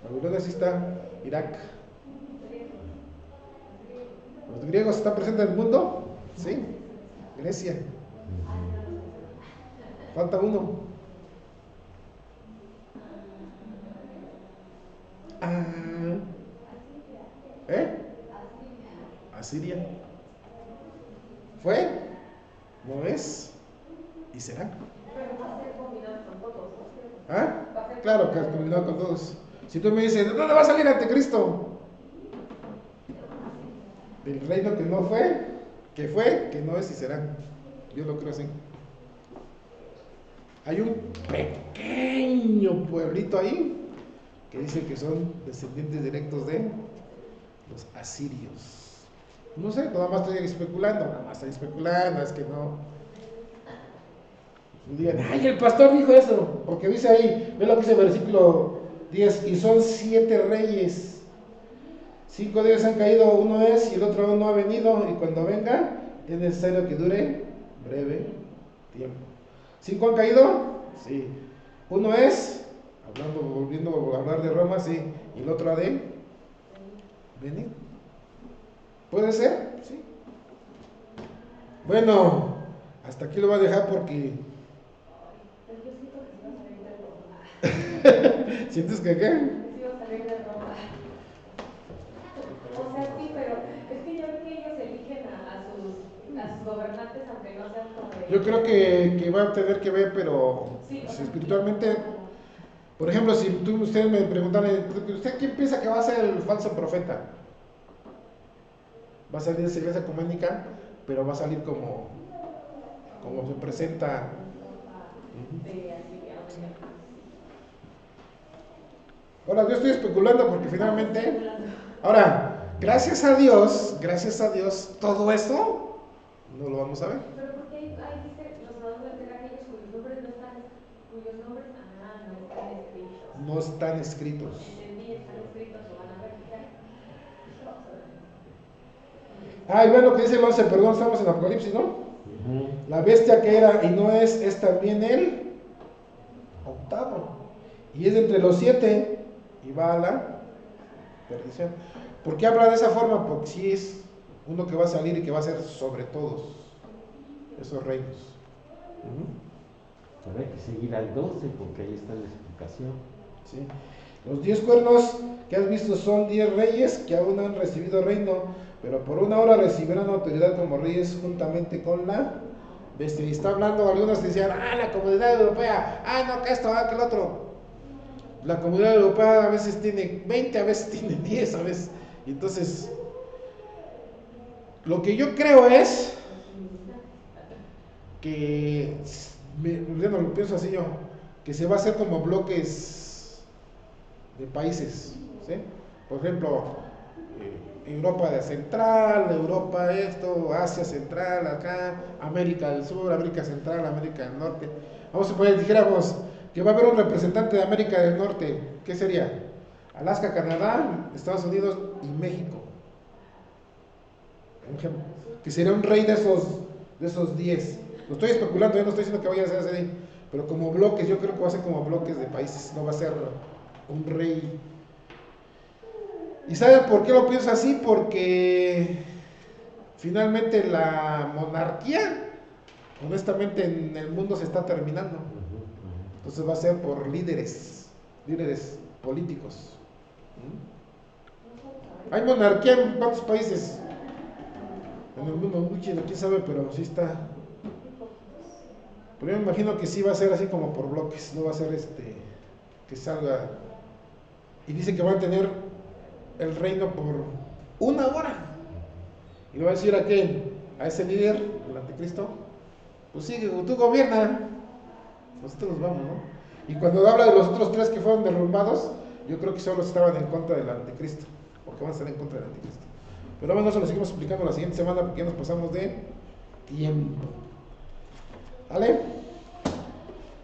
Babilonia sí está. Irak. ¿Los griegos están presentes en el mundo? Sí. Grecia. Falta uno. Asiria. ¿Fue? ¿No es? ¿Y será? Pero va a ser combinado con todos, ¿no? ¿Ah? Claro que es combinado con todos. Si tú me dices, ¿de dónde va a salir anticristo? Del reino que no fue, que no es y será. Yo lo creo así. Hay un pequeño pueblito ahí que dice que son descendientes directos de los asirios. No sé, nada más estoy especulando, es que no. Digan, ay, el pastor dijo eso, porque dice ahí, ve lo que dice el versículo 10, y son 7 reyes. 5 de ellos han caído, uno es y el otro no ha venido, y cuando venga es necesario que dure breve tiempo. 5 han caído, sí. Uno es, volviendo a hablar de Roma, sí, y el otro ha de venir. ¿Puede ser? Sí. Bueno, hasta aquí lo voy a dejar porque... ¿Sientes que qué? Sí, va a salir de Roma. O sea, sí, pero es que yo creo que ellos eligen a sus gobernantes, aunque no sean como de... Yo creo que va a tener que ver, pero sí, si espiritualmente... Por ejemplo, si ustedes me preguntan, ¿usted quién piensa que va a ser el falso profeta? Va a salir de esa iglesia ecuménica, pero va a salir como se presenta. Ahora, yo estoy especulando porque finalmente, ahora, gracias a Dios, todo eso no lo vamos a ver. Pero porque ahí dice los moradores de aquellos cuyos nombres no están escritos. No están escritos. Entendí, están escritos, lo van a ver. Y vean lo que dice el 11, perdón, estamos en Apocalipsis, ¿no? La bestia que era y no es también el octavo. Y es de entre los 7 y va a la perdición. ¿Por qué habla de esa forma? Porque sí es uno que va a salir y que va a ser sobre todos esos reinos. Habrá que seguir al 12 porque ahí está la explicación. Sí. Los 10 cuernos que has visto son 10 reyes que aún no han recibido reino, pero por una hora recibirán autoridad como reyes juntamente con la bestia. Y está hablando, algunos decían, la comunidad europea, no, que esto, que el otro. La comunidad europea a veces tiene 20, a veces tiene 10, a veces. Entonces, lo que yo creo es que, yo no lo pienso así yo, que se va a hacer como bloques de países, ¿sí? Por ejemplo, Europa Central, Europa esto, Asia Central, acá, América del Sur, América Central, América del Norte. Vamos a poner, dijéramos que va a haber un representante de América del Norte, ¿qué sería? Alaska, Canadá, Estados Unidos y México. Por ejemplo, que sería un rey de esos 10. Lo estoy especulando, yo no estoy diciendo que vaya a ser así, pero como bloques, yo creo que va a ser como bloques de países, no va a ser un rey. ¿Y saben por qué lo pienso así? Porque finalmente la monarquía, honestamente, en el mundo se está terminando. Entonces va a ser por líderes políticos. Hay monarquía en cuántos países en el mundo, mucho, quién sabe, pero sí está. Pero yo me imagino que sí va a ser así como por bloques, no va a ser que salga. Y dice que van a tener el reino por una hora. Y le va a decir a quién, a ese líder, el anticristo, pues sí, tú gobierna, nosotros nos vamos, ¿no? Y cuando habla de los otros 3 que fueron derrumbados, yo creo que solo estaban en contra del anticristo, porque van a estar en contra del anticristo. Pero bueno, eso lo seguimos explicando la siguiente semana porque ya nos pasamos de tiempo. ¿Vale?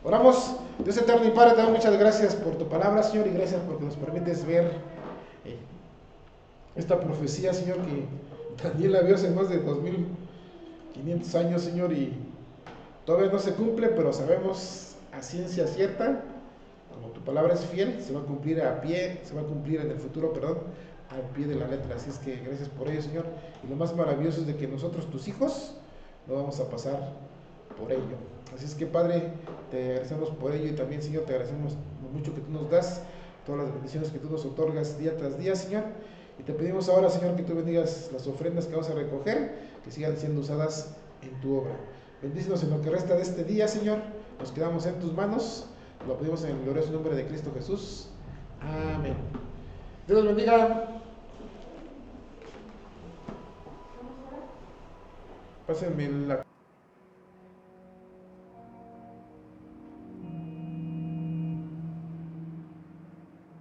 Oramos. Dios eterno y Padre, te doy muchas gracias por tu palabra, Señor, y gracias porque nos permites ver esta profecía, Señor, que Daniel la vio hace más de 2500 años, Señor, y todavía no se cumple, pero sabemos a ciencia cierta, como tu palabra es fiel, se va a cumplir en el futuro, al pie de la letra. Así es que gracias por ello, Señor, y lo más maravilloso es de que nosotros, tus hijos, no vamos a pasar por ello. Así es que, Padre, te agradecemos por ello, y también, Señor, te agradecemos mucho que tú nos das todas las bendiciones que tú nos otorgas día tras día, Señor. Y te pedimos ahora, Señor, que tú bendigas las ofrendas que vamos a recoger, que sigan siendo usadas en tu obra. Bendícenos en lo que resta de este día, Señor. Nos quedamos en tus manos. Lo pedimos en el glorioso nombre de Cristo Jesús. Amén. Dios los bendiga. Pásenme la